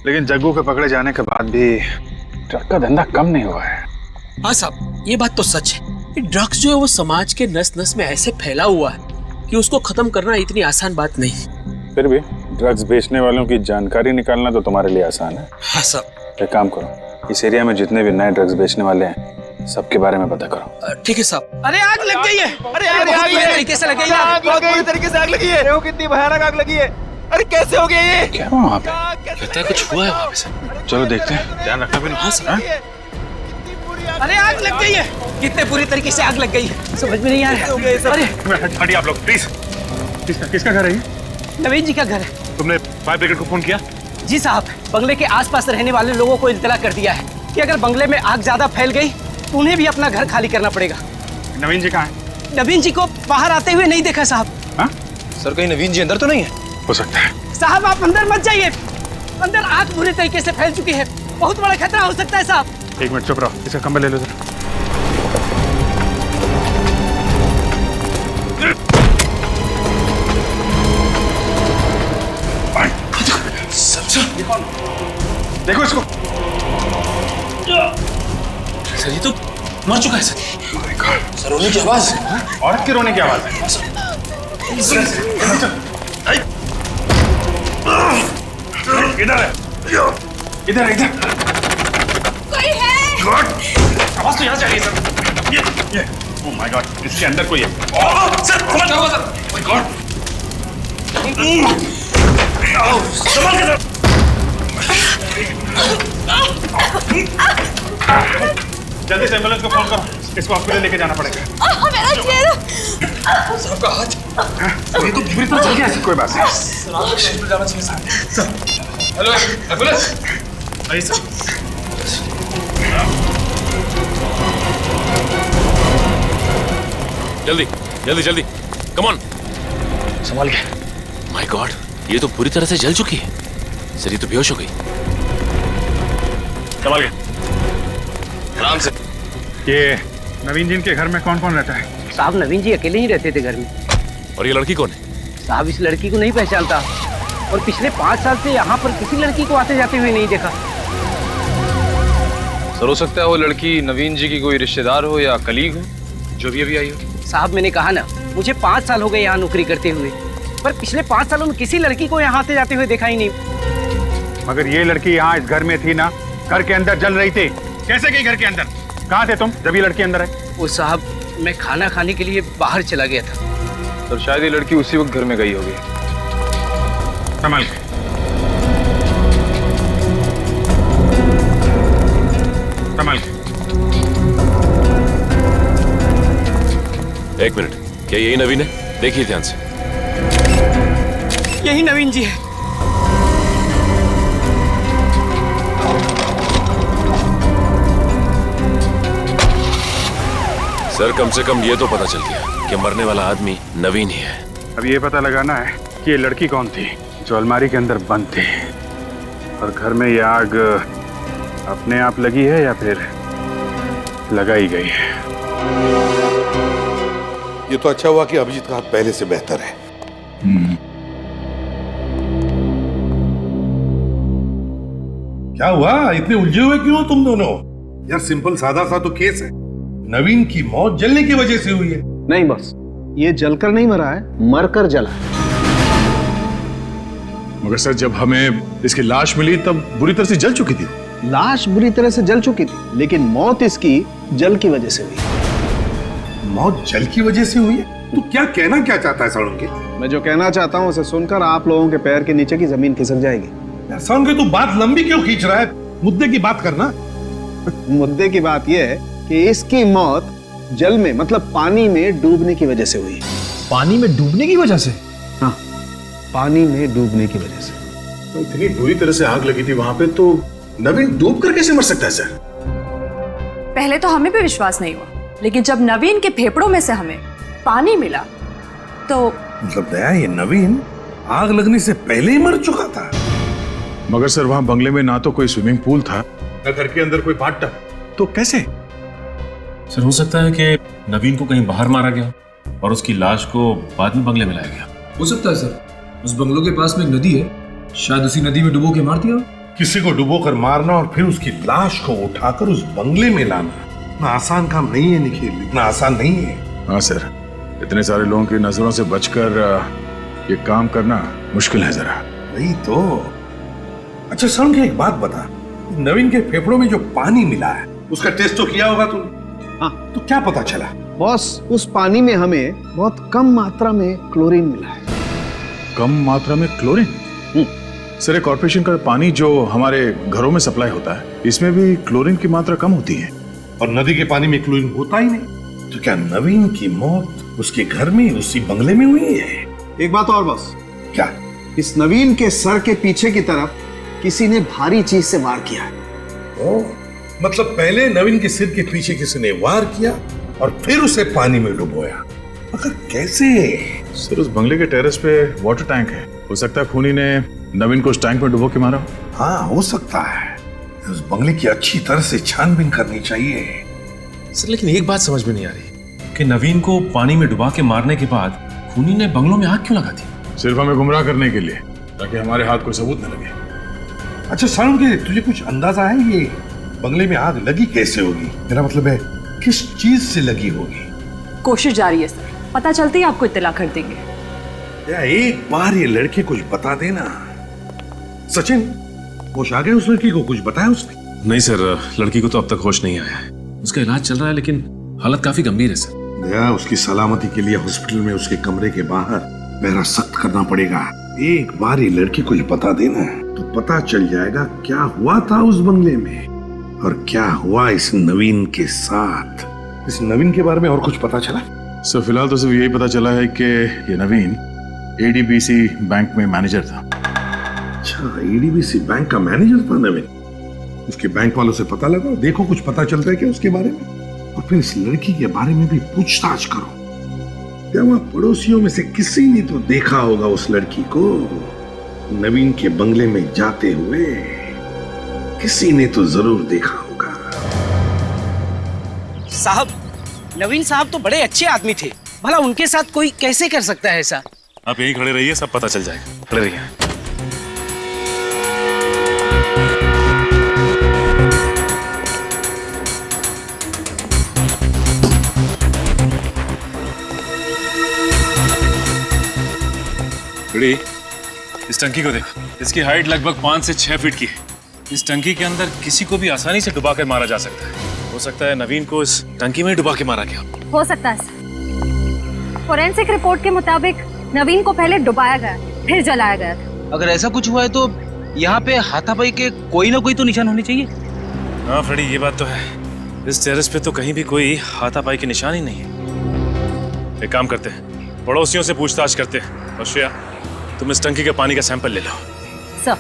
लेकिन जग्गू के पकड़े जाने के बाद भी ट्रक का धंधा कम नहीं हुआ है। हाँ साहब, ये बात तो सच है। ये ड्रग्स जो है वो समाज के नस नस में ऐसे फैला हुआ है कि उसको खत्म करना इतनी आसान बात नहीं। फिर भी ड्रग्स बेचने वालों की जानकारी निकालना तो तुम्हारे लिए आसान है। हाँ साहब। एक काम करो, इस एरिया में जितने भी नए ड्रग्स बेचने वाले हैं सबके बारे में पता करो। ठीक है साहब। अरे आग लग गई है। अरे आग बुरी तरीके से लग गई है। बहुत बुरी तरीके से आग लगी है। देखो कितनी भयानक आग लगी है। अरे कैसे हो गया ये? क्या हुआ वहाँ पे? लगता है कुछ हुआ है वहाँ पे सर। चलो देखते हैं, ध्यान रखना भी। हाँ सर। अरे आग लग गई है। कितने बुरी तरीके से आग लग गई है, समझ में नहीं आ रहा है। अरे हटिए आप लोग प्लीज। किसका घर है ये? नवीन जी का घर है। तुमने फायर ब्रिगेड को फोन किया? जी साहब, बंगले के आसपास रहने वाले लोगों को इत्तला कर दिया है कि अगर बंगले में आग ज्यादा फैल गई तो उन्हें भी अपना घर खाली करना पड़ेगा। नवीन जी कहाँ है? नवीन जी को बाहर आते हुए नहीं देखा साहब। हाँ? सर कहीं नवीन जी अंदर तो नहीं है? हो सकता है। साहब आप अंदर मत जाइए, अंदर आग बुरी तरीके से फैल चुकी है, बहुत बड़ा खतरा हो सकता है साहब। एक मिनट चुप रहो, इसका कंबल ले लो जरा। देखो इसको। सर ये तो मर चुका है सर। सर रोने की आवाज है। औरत के रोने की आवाज है। इधर है, इधर है, इधर। कोई है? आवाज तो यहाँ से आ रही है सर। ये ओह माय गॉड, इसके अंदर कोई है। ओह सर, समझ जाओ सर। My God. संभाल के सर। जल्दी से एम्बुलेंस को फोन करो, इसको हॉस्पिटल लेके जाना पड़ेगा। मेरा चेहरा। साहब का हाथ। ये तो बुरी तरह चल गया है। कोई बात नहीं। सर जाना चाहिए सर। Hello ambulance. आइए सर। जल्दी जल्दी जल्दी, कम ऑन। संभाल के। माय गॉड, ये तो पूरी तरह से जल चुकी है। सर ये तो बेहोश हो गई। संभाल के। आराम से। ये नवीन जी के घर में कौन कौन रहता है? साहब नवीन जी अकेले ही रहते थे घर में। और ये लड़की कौन है? साहब इस लड़की को नहीं पहचानता और पिछले 5 साल से यहाँ पर किसी लड़की को आते जाते हुए नहीं देखा। सर हो सकता है वो लड़की नवीन जी की कोई रिश्तेदार हो या कलीग हो जो भी अभी आई हो। साहब मैंने कहा ना, मुझे 5 साल हो गए यहाँ नौकरी करते हुए, पर पिछले 5 सालों में किसी लड़की को यहाँ आते जाते हुए देखा ही नहीं। मगर ये लड़की यहाँ इस घर में थी ना, घर के अंदर जल रही थी। कैसे गई घर के अंदर? कहाँ थे तुम जब ये लड़की अंदर आई? वो साहब मैं खाना खाने के लिए बाहर चला गया था। सर शायद ये लड़की उसी वक्त घर में गई होगी। संभाल के। संभाल के। एक मिनट, क्या यही नवीन है? देखिए ध्यान से। यही नवीन जी है। सर कम से कम ये तो पता चल गया कि मरने वाला आदमी नवीन ही है। अब ये पता लगाना है कि ये लड़की कौन थी जो अलमारी के अंदर बंद थी, और घर में ये आग अपने आप लगी है या फिर लगाई गई है। ये तो अच्छा हुआ कि अभिजीत का हाथ पहले से बेहतर है। क्या हुआ, इतने उलझे हुए क्यों तुम दोनों? यार सिंपल सादा सा तो केस है। नवीन की मौत जलने की वजह से हुई है। नहीं बस, ये जलकर नहीं मरा है, मरकर जला है। मगर सर जब हमें इसकी लाश मिली तब बुरी तरह से जल चुकी थी। लाश बुरी तरह से जल चुकी थी, लेकिन मौत इसकी जल की वजह से हुई। मौत जल की वजह से हुई है? तो क्या कहना क्या चाहता है साळुंके? मैं जो कहना चाहता हूँ उसे सुनकर आप लोगों के पैर के नीचे की जमीन खिसक जाएगी। साळुंके तू बात लंबी क्यों खींच रहा है? मुद्दे की बात करना। मुद्दे की बात यह है कि इसकी मौत जल में मतलब पानी में डूबने की वजह से हुई। पानी में डूबने की वजह से? हाँ, पानी में डूबने की वजह से। तो इतनी बुरी तरह से आग लगी थी वहां पे, तो नवीन डूब कर कैसे मर सकता है सर? पहले तो हमें भी विश्वास नहीं हुआ, लेकिन जब नवीन के फेफड़ों में से हमें पानी मिला तो मतलब दया, ये नवीन आग लगने से पहले ही मर चुका था। मगर सर वहां बंगले में ना तो कोई स्विमिंग पूल था, ना घर के अंदर कोई बाथटब, तो कैसे? सर हो सकता है कि नवीन को कहीं बाहर मारा गया और उसकी लाश को बाद में बंगले में लाया गया। हो सकता है सर, उस बंगलों के पास में एक नदी है, शायद उसी नदी में डुबो के मार दिया। किसी को डुबो कर मारना और फिर उसकी लाश को उठाकर उस बंगले में लाना, इतना आसान काम नहीं है निखिल, इतना आसान नहीं है। हाँ सर, इतने सारे लोगों की नजरों से बचकर ये काम करना मुश्किल है जरा। वही तो। अच्छा सर, एक बात बता, नवीन के फेफड़ों में जो पानी मिला है उसका टेस्ट तो किया होगा तूने? हाँ, तो क्या पता चला? बॉस, उस पानी में हमें बहुत कम मात्रा में क्लोरीन मिला है। कम मात्रा में क्लोरीन? सर, ये कॉर्पोरेशन का पानी जो हमारे घरों में सप्लाई होता है, इसमें भी क्लोरीन की मात्रा कम होती है। और नदी के पानी में क्लोरीन होता ही नहीं। तो क्या नवीन की मौत उसके घर में, उसी बंगले में हुई है? एक बात और बॉस। क्या? इस नवीन के सर के पीछे की तरफ किसी ने भारी चीज से वार किया है। ओ, मतलब पहले नवीन के सिर के पीछे किसी ने वार किया और फिर उसे पानी में डुबोया। मगर कैसे? सर, उस बंगले के टेरेस पे वाटर टैंक है, हो सकता है खूनी ने नवीन को उस टैंक में डुबो के मारा। हाँ, हो सकता है। उस बंगले की अच्छी तरह से छानबीन करनी चाहिए। सर, लेकिन एक बात समझ में नहीं आ रही कि नवीन को पानी में डुबा के मारने के बाद खूनी ने बंगलों में आग क्यों लगा दी? सिर्फ हमें गुमराह करने के लिए, ताकि हमारे हाथ कोई सबूत न लगे। अच्छा सारुण, के तुझे कुछ अंदाजा है ये बंगले में आग लगी कैसे होगी? मेरा मतलब है किस चीज से लगी होगी? कोशिश जारी है सर, पता चलते ही आपको इत्तला कर देंगे। या एक बार ये लड़के कुछ बता देना। सचिन, होश आ गया उस लड़की को? कुछ बताया उसने? नहीं सर, लड़की को तो अब तक होश नहीं आया है। उसका इलाज चल रहा है, लेकिन हालत काफी गंभीर है सर। दया, उसकी सलामती के लिए हॉस्पिटल में उसके कमरे के बाहर पहरा सख्त करना पड़ेगा। एक बार ये लड़की कुछ बता देना तो पता चल जाएगा क्या हुआ था उस बंगले में और क्या हुआ इस नवीन के साथ। इस नवीन के बारे में और कुछ पता चला? सर, फिलहाल तो सिर्फ यही पता चला है कि ये नवीन एडीबीसी बैंक में मैनेजर था। अच्छा, एडीबीसी बैंक का मैनेजर था नवीन? उसके बैंक वालों से पता लगा, देखो कुछ पता चलता है क्या उसके बारे में, और फिर इस लड़की के बारे में भी पूछताछ करो। क्या वहां पड़ोसियों में से किसी ने तो देखा होगा उस लड़की को नवीन के बंगले में जाते हुए? किसी ने तो जरूर देखा होगा। साहब, नवीन साहब तो बड़े अच्छे आदमी थे, भला उनके साथ कोई कैसे कर सकता है ऐसा? आप यहीं खड़े रहिए, सब पता चल जाएगा। खड़े रहिए। इस टंकी को देखो, इसकी हाइट लगभग 5 से 6 फीट की है। इस टंकी के अंदर किसी को भी आसानी से डुबा कर मारा जा सकता है। हो सकता है नवीन को इस टंकी में डुबा के मारा गया हो सकता है सर। फोरेंसिक रिपोर्ट के मुताबिक नवीन को पहले डुबाया गया, फिर जलाया गया था। अगर ऐसा कुछ हुआ है तो यहाँ पे हाथापाई के कोई ना कोई तो निशान होने चाहिए। हाँ फ्रेडी, ये बात तो है। इस टेरेस पे तो कहीं भी कोई हाथापाई के निशान ही नहीं है। एक काम करते हैं, पड़ोसियों से पूछताछ करते हैं। और श्रेया, तुम इस टंकी के पानी का सैंपल ले लो। सर।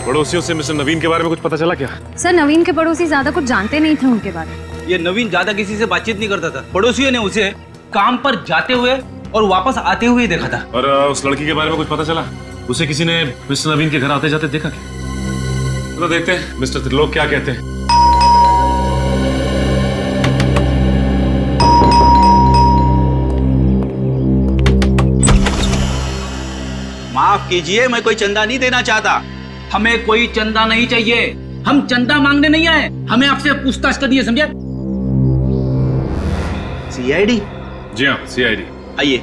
पड़ोसियों से मिस्टर नवीन के बारे में कुछ पता चला क्या? सर, नवीन के पड़ोसी ज्यादा कुछ जानते नहीं थे उनके बारे में। ये नवीन ज्यादा किसी से बातचीत नहीं करता था। पड़ोसियों ने उसे काम पर जाते हुए और वापस आते हुए देखा था। और उस लड़की के बारे में कुछ पता चला? उसे किसी ने मिस्टर नवीन के घर आते जाते देखा क्या? तो देखते हैं मिस्टर त्रिलोक क्या कहते हैं। माफ कीजिए, मैं कोई चंदा नहीं देना चाहता। हमें कोई चंदा नहीं चाहिए। हम चंदा मांगने नहीं आए, हमें आपसे पूछताछ करनी है, समझे? सीआईडी? जी हाँ, सीआईडी। आइए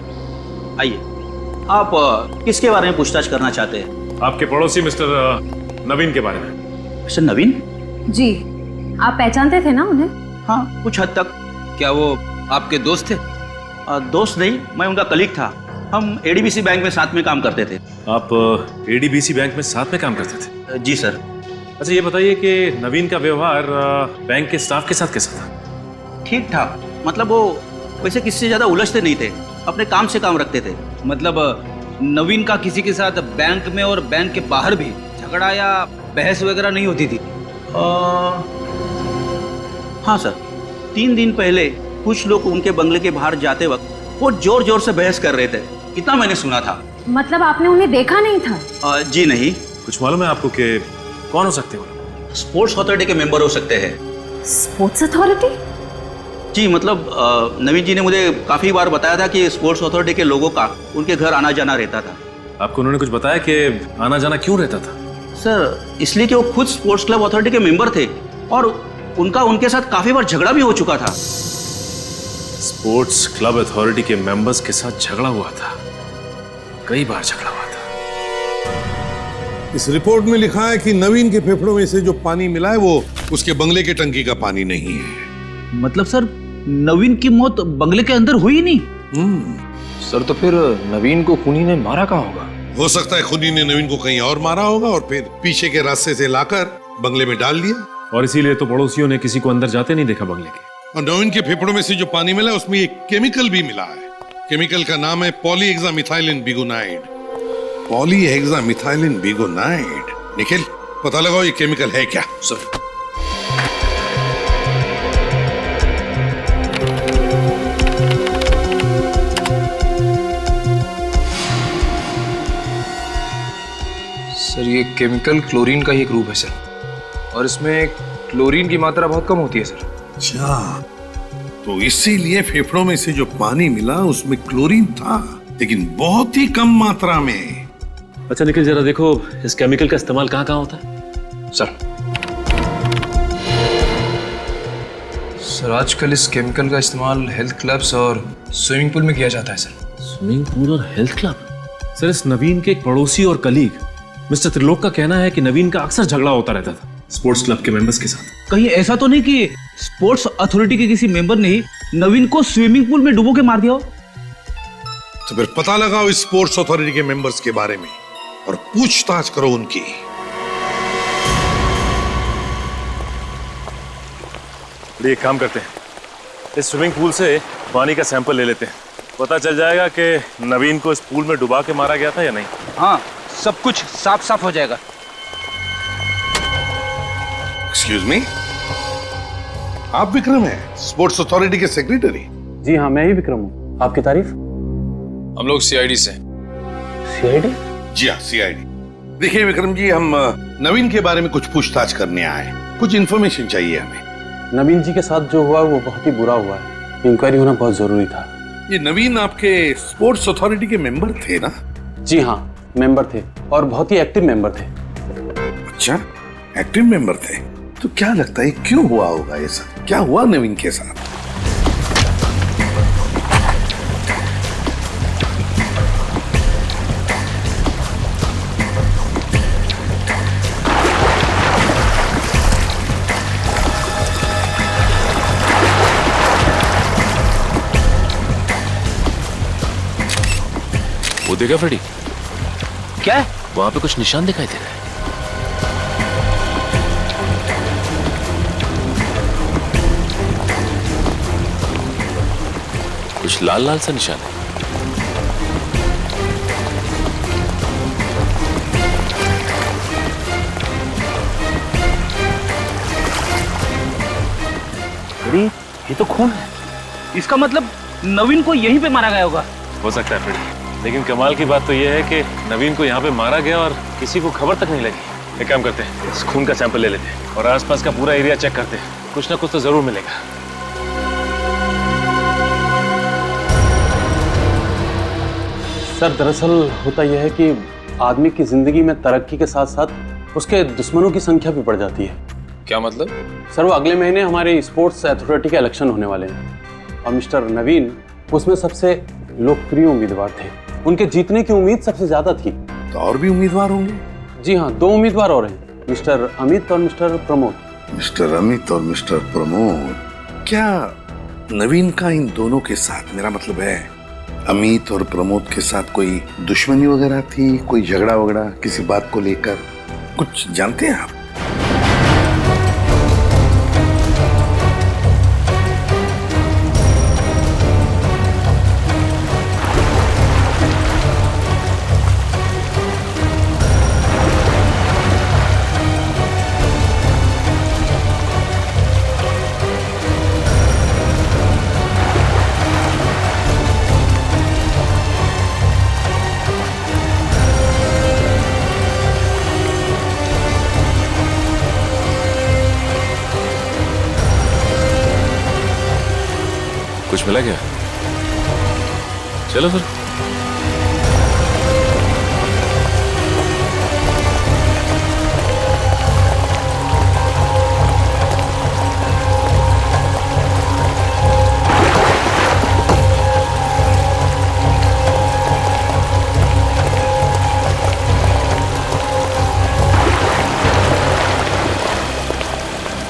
आइए। आप किसके बारे में पूछताछ करना चाहते हैं? आपके पड़ोसी मिस्टर नवीन के बारे में। मिस्टर नवीन? जी। आप पहचानते थे ना उन्हें? हाँ, कुछ हद तक। क्या वो आपके दोस्त थे? दोस्त नहीं, मैं उनका कलीग था। हम एडीबीसी बैंक में साथ में काम करते थे। आप एडीबीसी बैंक में साथ में काम करते थे? जी सर। अच्छा, ये बताइए कि नवीन का व्यवहार बैंक के स्टाफ के साथ कैसा था? ठीक ठाक, मतलब वो वैसे किसी से ज्यादा उलझते नहीं थे, अपने काम से काम रखते थे। मतलब नवीन का किसी के साथ बैंक में और बैंक के बाहर भी झगड़ा या बहस वगैरह नहीं होती थी। हाँ सर, 3 दिन पहले कुछ लोग उनके बंगले के बाहर जाते वक्त वो जोर जोर से बहस कर रहे थे, इतना मैंने सुना था। मतलब आपने उन्हें देखा नहीं था? जी नहीं। कुछ मालूम है आपको कि कौन हो सकते हो? स्पोर्ट्स अथॉरिटी के मेंबर हो सकते हैं। Sports authority? जी, मतलब नवीन जी ने मुझे काफी बार बताया था कि स्पोर्ट्स अथॉरिटी के लोगों का उनके घर आना जाना रहता था। आपको उन्होंने कुछ बताया कि आना जाना क्यों रहता था? सर इसलिए कि वो खुद स्पोर्ट्स क्लब अथॉरिटी के मेंबर थे और उनका उनके साथ काफी बार झगड़ा भी हो चुका था। स्पोर्ट्स क्लब अथॉरिटी के मेंबर्स के साथ झगड़ा हुआ था, कई बार झगड़ा हुआ था। इस रिपोर्ट में लिखा है कि नवीन के फेफड़ों में से जो पानी मिला है वो उसके बंगले के टंकी का पानी नहीं है। मतलब सर नवीन की मौत बंगले के अंदर हुई नहीं? सर तो फिर नवीन को खूनी ने मारा कहाँ होगा? हो सकता है खूनी ने नवीन को कहीं और मारा होगा और फिर पीछे के रास्ते से लाकर बंगले में डाल दिया। और इसीलिए तो पड़ोसियों ने किसी को अंदर जाते नहीं देखा बंगले के। और नवीन के फेफड़ों में से जो पानी मिला उसमें एक केमिकल भी मिला है। केमिकल का नाम है पॉलीहेक्सामिथाइलिन बिगोनाइड। पॉलीहेक्सामिथाइलिन बिगोनाइड। निखिल पता लगाओ ये केमिकल है क्या? सर ये केमिकल क्लोरीन का ही एक रूप है सर, और इसमें क्लोरीन की मात्रा बहुत कम होती है सर। अच्छा, तो इसीलिए फेफड़ों में से जो पानी मिला उसमें क्लोरीन था, लेकिन बहुत ही कम मात्रा में। अच्छा निखिल जरा देखो इस केमिकल का इस्तेमाल कहाँ कहाँ होता है? सर आजकल इस केमिकल का इस्तेमाल हेल्थ क्लब्स और स्विमिंग पूल में किया जाता है सर। स्विमिंग पूल और हेल्थ क्लब? सर इस नवीन के एक पड़ोसी और कलीग मिस्टर त्रिलोक का कहना है कि नवीन का अक्सर झगड़ा होता रहता था स्पोर्ट्स क्लब के मेंबर्स के साथ। कहीं ऐसा तो नहीं कि स्पोर्ट्स अथॉरिटी के किसी मेंबर ने ही नवीन को स्विमिंग पूल में डुबो के मार दिया हो? तो फिर पता लगाओ इस स्पोर्ट्स अथॉरिटी के मेंबर्स के बारे में और पूछताछ करो उनकी। एक काम करते हैं, इस स्विमिंग पूल से पानी का सैंपल ले लेते हैं, पता चल जाएगा कि नवीन को इस पूल में डुबा के मारा गया था या नहीं। हाँ, सब कुछ साफ साफ हो जाएगा। एक्सक्यूज मी, आप विक्रम हैं, स्पोर्ट्स अथॉरिटी के सेक्रेटरी? जी हाँ, मैं ही विक्रम हूँ। आपकी तारीफ? हम लोग सीआईडी से। सीआईडी? जी हाँ, सीआईडी। देखिए विक्रम जी, हम नवीन के बारे में कुछ पूछताछ करने आए, कुछ इन्फॉर्मेशन चाहिए हमें। नवीन जी के साथ जो हुआ वो बहुत ही बुरा हुआ है, इंक्वायरी होना बहुत जरूरी था। ये नवीन आपके स्पोर्ट्स अथॉरिटी के मेंबर थे ना? जी हाँ, मेंबर थे और बहुत ही एक्टिव मेंबर थे। अच्छा, एक्टिव मेंबर थे, तो क्या लगता है क्यों हुआ होगा ये सब? क्या हुआ नवीन के साथ? वो देखा फ्रेडी? क्या है? वहां पे कुछ निशान दिखाई दे रहा है। कुछ लाल लाल सा निशान है। फ्रेडी, ये तो खून है। इसका मतलब नवीन को यहीं पे मारा गया होगा। हो सकता है फ्रेडी, लेकिन कमाल की बात तो यह है कि नवीन को यहाँ पे मारा गया और किसी को खबर तक नहीं लगी। एक काम करते हैं, इस खून का सैंपल ले लेते हैं और आसपास का पूरा एरिया चेक करते हैं, कुछ ना कुछ तो जरूर मिलेगा। सर दरअसल होता यह है कि आदमी की जिंदगी में तरक्की के साथ साथ उसके दुश्मनों की संख्या भी बढ़ जाती है। क्या मतलब? सर वो अगले महीने हमारे स्पोर्ट्स अथॉरिटी के इलेक्शन होने वाले हैं और मिस्टर नवीन उसमें सबसे लोकप्रिय उम्मीदवार थे। उनके जीतने की उम्मीद सबसे ज्यादा थी। तो और भी उम्मीदवार होंगे? जी हाँ, 2 उम्मीदवार और हैं, मिस्टर अमित और मिस्टर प्रमोद। मिस्टर अमित और मिस्टर प्रमोद। क्या नवीन का इन दोनों के साथ, मेरा मतलब है अमित और प्रमोद के साथ, कोई दुश्मनी वगैरह थी? कोई झगड़ा वगड़ा किसी बात को लेकर कुछ जानते हैं आप? कुछ मिला क्या? चलो फिर।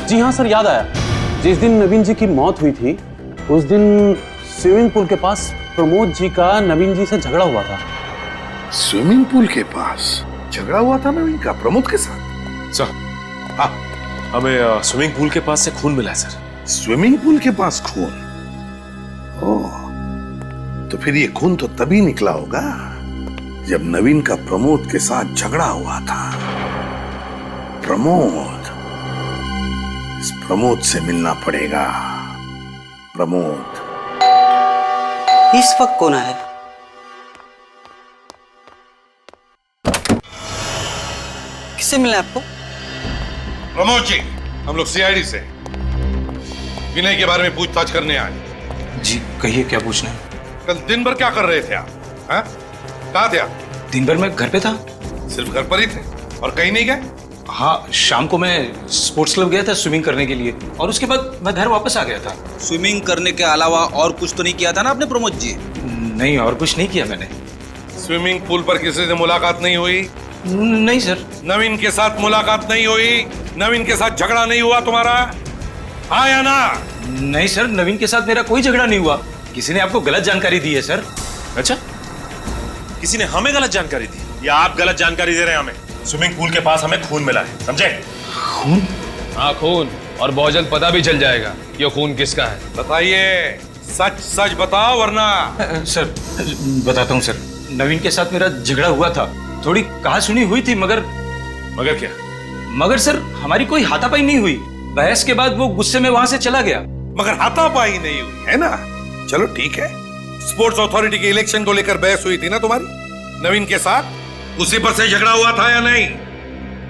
जी हाँ सर, याद आया। जिस दिन नवीन जी की मौत हुई थी उस दिन स्विमिंग पूल के पास प्रमोद जी का नवीन जी से झगड़ा हुआ था। स्विमिंग पूल के पास झगड़ा हुआ था नवीन का प्रमोद के साथ? सर हाँ, हमें स्विमिंग पूल के पास से खून मिला है सर। स्विमिंग पूल के पास खून? ओह, तो फिर ये खून तो तभी निकला होगा जब नवीन का प्रमोद के साथ झगड़ा हुआ था। प्रमोद, इस प्रमोद से मिलना पड़ेगा। प्रमोद। इस वक्त कौन है? किससे मिला आपको? प्रमोद जी, हम लोग सीआईडी से विनय के बारे में पूछताछ करने आए। जी कहिए, क्या पूछना है? कल दिन भर क्या कर रहे थे आप? हाँ? कहाँ थे आप? दिन भर मैं घर पे था। सिर्फ घर पर ही थे और कहीं नहीं गए? हाँ, शाम को मैं स्पोर्ट्स क्लब गया था स्विमिंग करने के लिए और उसके बाद मैं घर वापस आ गया था। स्विमिंग करने के अलावा और कुछ तो नहीं किया था ना आपने प्रमोद जी? नहीं, और कुछ नहीं किया मैंने। स्विमिंग पूल पर किसी से मुलाकात नहीं हुई? नहीं सर। नवीन के साथ मुलाकात नहीं हुई? नवीन के साथ झगड़ा नहीं हुआ तुम्हारा? हाँ या ना? नहीं सर, नवीन के साथ मेरा कोई झगड़ा नहीं हुआ। किसी ने आपको गलत जानकारी दी है सर। अच्छा, किसी ने हमें गलत जानकारी दी या आप गलत जानकारी दे रहे हैं हमें? स्विमिंग पूल के पास हमें खून मिला है, समझे? खून? हाँ खून, और बहुत जल्द पता भी चल जाएगा ये खून किसका है। बताइए, सच सच बताओ वरना। सर बताता हूँ सर, नवीन के साथ मेरा झगड़ा हुआ था। थोड़ी कहा सुनी हुई थी, मगर क्या? मगर सर हमारी कोई हाथापाई नहीं हुई। बहस के बाद वो गुस्से में वहां से चला गया। मगर हाथापाई नहीं हुई है ना? चलो ठीक है। स्पोर्ट्स अथॉरिटी के इलेक्शन को लेकर बहस हुई थी ना तुम्हारी नवीन के साथ? उसी पर से झगड़ा हुआ था या नहीं?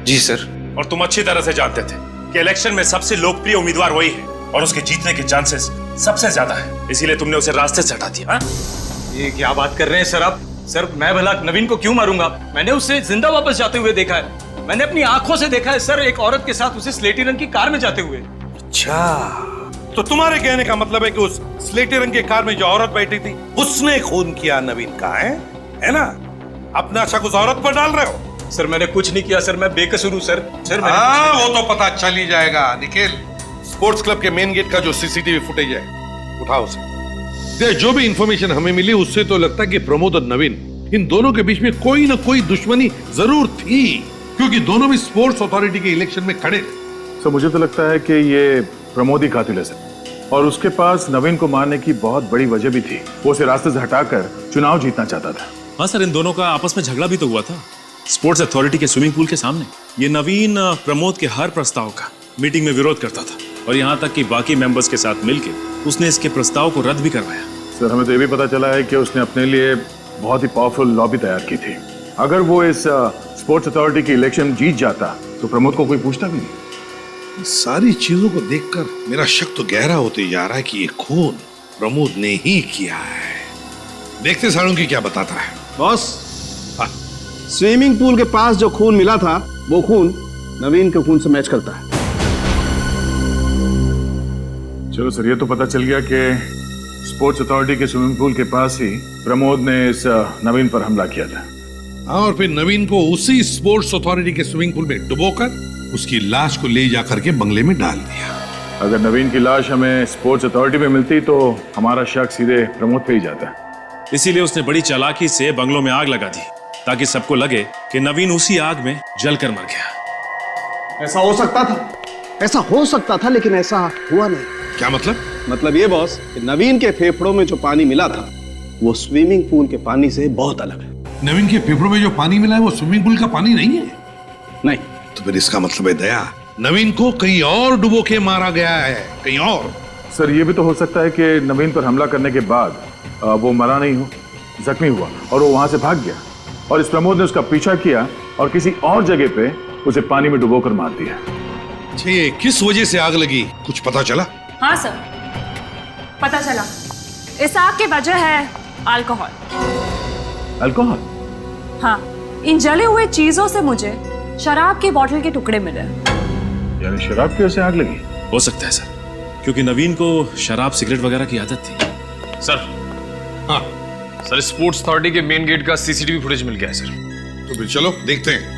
जी सर। और तुम अच्छी तरह से जानते थे कि इलेक्शन में सबसे लोकप्रिय उम्मीदवार वही है और उसके जीतने के चांसेस सबसे ज्यादा है, इसीलिए तुमने उसे रास्ते से हटा दिया। ये क्या बात कर रहे हैं सर आप? सर मैं भला नवीन को क्यों मारूंगा? मैंने उसे जिंदा वापस जाते हुए देखा है। मैंने अपनी आंखों से देखा है सर, एक औरत के साथ उसे स्लेटी रंग की कार में जाते हुए। अच्छा, तो तुम्हारे कहने का मतलब है कि उस स्लेटी रंग की कार में जो औरत बैठी थी उसने खून किया नवीन का, है ना? अपना शक उस औरत पर डाल रहे हो? सर मैंने कुछ नहीं किया सर, मैं बेकसूर हूँ सर। सर हाँ, वो तो पता चल ही जाएगा। निखिल, स्पोर्ट्स क्लब के मेन गेट का जो सीसीटीवी फुटेज है उठाओ उसे। जो भी इंफॉर्मेशन हमें मिली उससे तो लगता है कि प्रमोद और नवीन, इन दोनों के बीच में कोई ना कोई दुश्मनी जरूर थी, क्योंकि दोनों भी स्पोर्ट्स अथॉरिटी के इलेक्शन में खड़े थे। सर मुझे तो लगता है कि ये प्रमोद ही कातिल है सर, और उसके पास नवीन को मारने की बहुत बड़ी वजह भी थी। वो उसे रास्ते से हटाकर चुनाव जीतना चाहता था। हाँ सर, इन दोनों का आपस में झगड़ा भी तो हुआ था स्पोर्ट्स अथॉरिटी के स्विमिंग पूल के सामने। ये नवीन प्रमोद के हर प्रस्ताव का मीटिंग में विरोध करता था और यहाँ तक कि बाकी मेंबर्स के साथ मिलकर उसने इसके प्रस्ताव को रद्द भी करवाया। सर हमें तो ये भी पता चला है कि उसने अपने लिए बहुत ही पावरफुल लॉबी तैयार की थी। अगर वो इस स्पोर्ट्स अथॉरिटी की इलेक्शन जीत जाता तो प्रमोद को कोई पूछता भी नहीं। सारी चीजों को देखकर मेरा शक तो गहरा होते जा रहा है कि ये खून प्रमोद ने ही किया है। देखते सालुंकी क्या बताता है। बॉस, स्विमिंग पूल के पास जो खून मिला था वो खून नवीन के खून से मैच करता है। चलो सर, ये तो पता चल गया कि स्पोर्ट्स अथॉरिटी के स्विमिंग पूल के पास ही प्रमोद ने इस नवीन पर हमला किया था। हाँ, और फिर नवीन को उसी स्पोर्ट्स अथॉरिटी के स्विमिंग पूल में डुबोकर उसकी लाश को ले जाकर के बंगले में डाल दिया। अगर नवीन की लाश हमें स्पोर्ट्स अथॉरिटी में मिलती तो हमारा शक सीधे प्रमोद पे ही जाता। इसीलिए उसने बड़ी चालाकी से बंगलों में आग लगा दी ताकि सबको लगे कि नवीन उसी आग में जलकर मर गया। ऐसा हो सकता था, ऐसा हो सकता था, लेकिन ऐसा हुआ नहीं। क्या मतलब? मतलब ये बॉस कि नवीन के फेफड़ों में जो पानी मिला था वो स्विमिंग पूल के पानी से बहुत अलग है। नवीन के फेफड़ों में जो पानी मिला है वो स्विमिंग पूल का पानी नहीं है? नहीं। तो फिर इसका मतलब है दया, नवीन को कहीं और डुबो के मारा गया है, कहीं और। सर ये भी तो हो सकता है कि नवीन पर हमला करने के बाद वो मरा नहीं हो, जख्मी हुआ और वो वहां से भाग गया और इस प्रमोद ने उसका पीछा किया और किसी और जगह पे उसे पानी में डुबोकर मार दिया। ये किस वजह से आग लगी, कुछ पता चला? हाँ सर, पता चला। इस आग की वजह है अल्कोहल। अल्कोहल? हाँ, इन जले हुए चीजों से मुझे शराब की बोतल के टुकड़े मिले। यानी शराब की वजह से आग लगी? हो सकता है सर, क्योंकि नवीन को शराब सिगरेट वगैरह की आदत थी। सर, हाँ सर, स्पोर्ट्स अथॉरिटी के मेन गेट का सीसीटीवी फुटेज मिल गया है सर। तो फिर चलो देखते हैं।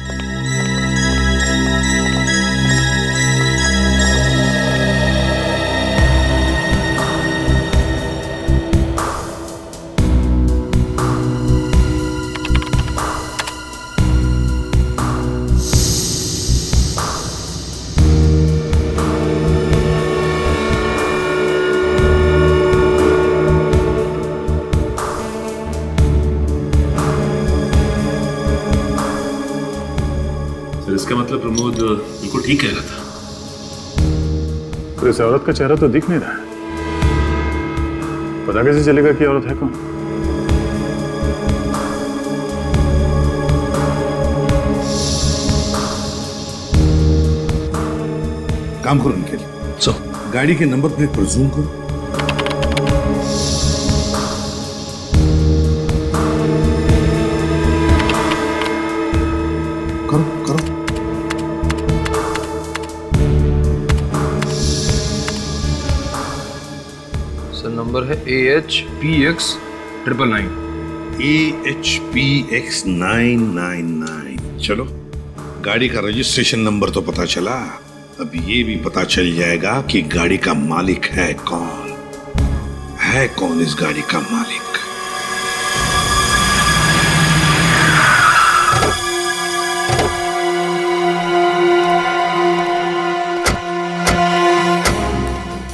प्रमोद बिल्कुल ठीक कह रहा था। तो इस औरत का चेहरा तो दिख नहीं रहा है, पता कैसे चलेगा कि औरत है कौन? काम करो इनके लिए। गाड़ी के नंबर प्लेट पर जूम करो। करो करो। सर नंबर है AHPX999। AHPX999। चलो, गाड़ी का रजिस्ट्रेशन नंबर तो पता चला, अब ये भी पता चल जाएगा कि गाड़ी का मालिक है कौन। है कौन इस गाड़ी का मालिक?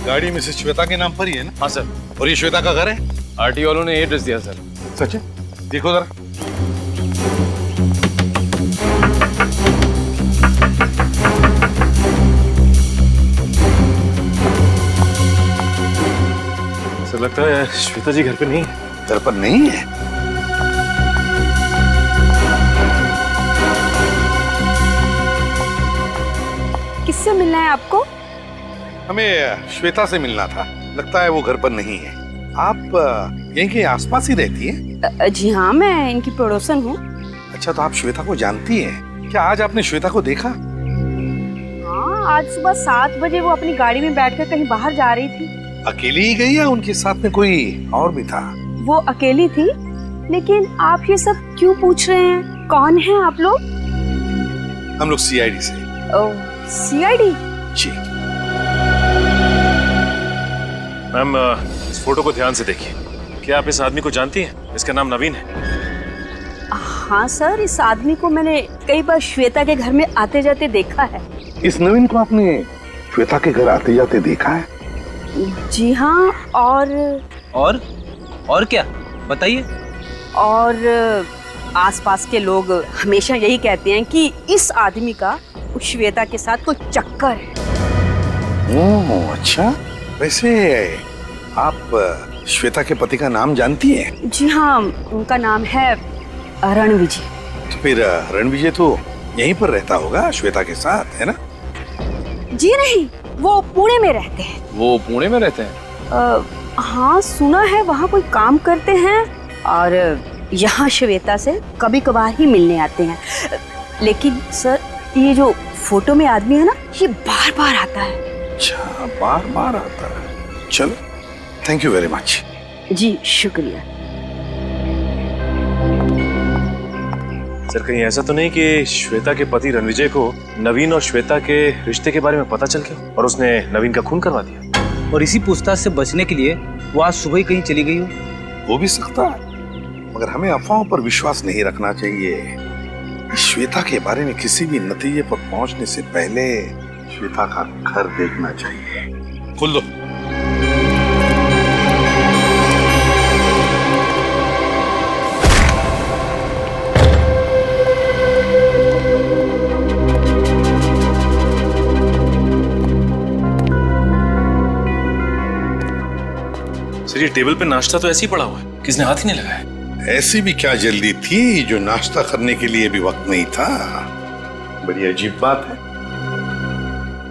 गाड़ी मिसेस श्वेता के नाम पर ही है ना? हाँ सर। और ये श्वेता का घर है? आरटी वालों ने एड्रेस दिया सर। सच है? देखो जरा। सर लगता है श्वेता जी घर पे नहीं है। घर पर नहीं है? किससे मिलना है आपको? हमें श्वेता से मिलना था। लगता है वो घर पर नहीं है। आप यहीं के आसपास ही रहती हैं? जी हाँ, मैं इनकी पड़ोसन हूँ। अच्छा, तो आप श्वेता को जानती हैं? क्या आज आपने श्वेता को देखा? हाँ, आज सुबह 7 बजे वो अपनी गाड़ी में बैठकर कहीं बाहर जा रही थी। अकेली ही गई या उनके साथ में कोई और भी था? वो अकेली थी। लेकिन आप ये सब क्यों पूछ रहे हैं? कौन है आप लोग? हम लोग CID से। ओह, CID? जी। मैम, इस फोटो को ध्यान से देखिए। क्या आप इस आदमी को जानती हैं? इसका नाम नवीन है। हाँ सर, इस आदमी को मैंने कई बार श्वेता के घर में आते जाते देखा है। इस नवीन को आपने श्वेता के घर आते जाते देखा है? जी हाँ। और क्या बताइए? और आसपास के लोग हमेशा यही कहते हैं कि इस आदमी का श्वेता के साथ कोई चक्कर है। ओह अच्छा। वैसे आप श्वेता के पति का नाम जानती हैं? जी हाँ, उनका नाम है रणविजय। तो फिर रणविजय तो यहीं पर रहता होगा श्वेता के साथ, है ना? जी नहीं, वो पुणे में रहते हैं। वो पुणे में रहते हैं? हाँ, सुना है वहाँ कोई काम करते हैं और यहाँ श्वेता से कभी कभार ही मिलने आते हैं। लेकिन सर, ये जो फोटो में आदमी है ना, ये बार बार आता है। अच्छा, बार बार आता है। चलो, थैंक यू वेरी मच। जी शुक्रिया। सर कहीं ऐसा तो नहीं कि श्वेता के पति रणविजय को नवीन और श्वेता के रिश्ते के बारे में पता चल गया और उसने नवीन का खून करवा दिया? और इसी पूछताछ से बचने के लिए वो आज सुबह ही कहीं चली गई हो? हो भी सकता है, मगर हमें अफवाहों पर विश्वास नहीं रखना चाहिए। श्वेता के बारे में किसी भी नतीजे पर पहुंचने से पहले श्वेता का घर देखना चाहिए। खोल दो। सर ये टेबल पे नाश्ता तो ऐसे ही पड़ा हुआ है, किसने हाथ ही नहीं लगाया? ऐसी भी क्या जल्दी थी जो नाश्ता करने के लिए भी वक्त नहीं था? बड़ी अजीब बात है।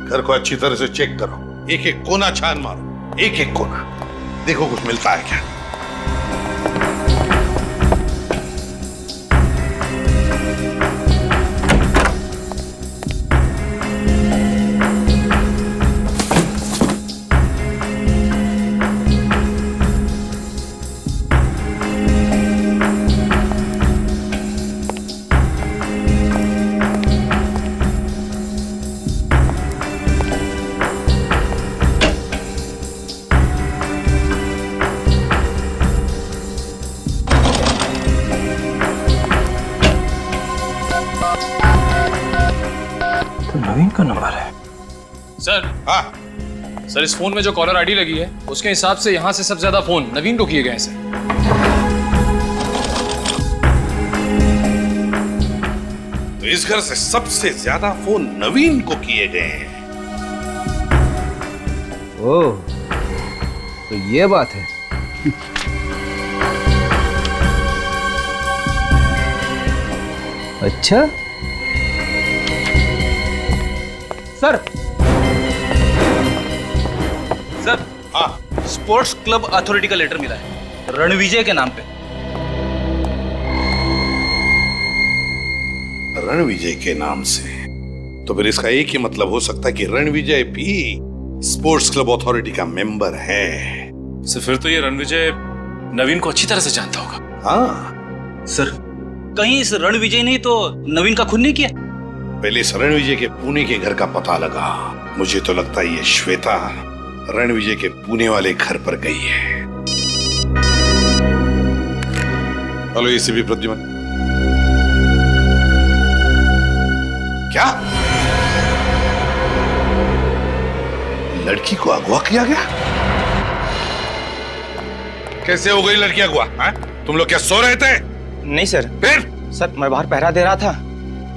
घर को अच्छी तरह से चेक करो, एक एक कोना छान मारो, एक एक कोना, देखो कुछ मिलता है क्या। नवीन का नंबर है। सर। हाँ सर, इस फोन में जो कॉलर आईडी लगी है उसके हिसाब से यहाँ से सबसे ज्यादा फोन नवीन को किए गए हैं सर। तो इस घर से सबसे ज्यादा फोन नवीन को किए गए हैं। ओह, तो ये बात है। अच्छा सर, सर, हाँ, स्पोर्ट्स क्लब अथॉरिटी का लेटर मिला है रणविजय के नाम पे। रणविजय के नाम से? तो फिर इसका एक ही मतलब हो सकता है कि रणविजय भी स्पोर्ट्स क्लब अथॉरिटी का मेंबर है। सर फिर तो ये रणविजय नवीन को अच्छी तरह से जानता होगा। हाँ सर, कहीं इस रणविजय ने तो नवीन का खून नहीं किया? पहले इस रणविजय के पुणे के घर का पता लगा। मुझे तो लगता है ये श्वेता रणविजय के पुणे वाले घर पर गई है। Hello ACP Pradyuman. क्या लड़की को अगवा किया गया? कैसे हो गई लड़की अगवा? तुम लोग क्या सो रहे थे? नहीं सर। फिर? सर मैं बाहर पहरा दे रहा था,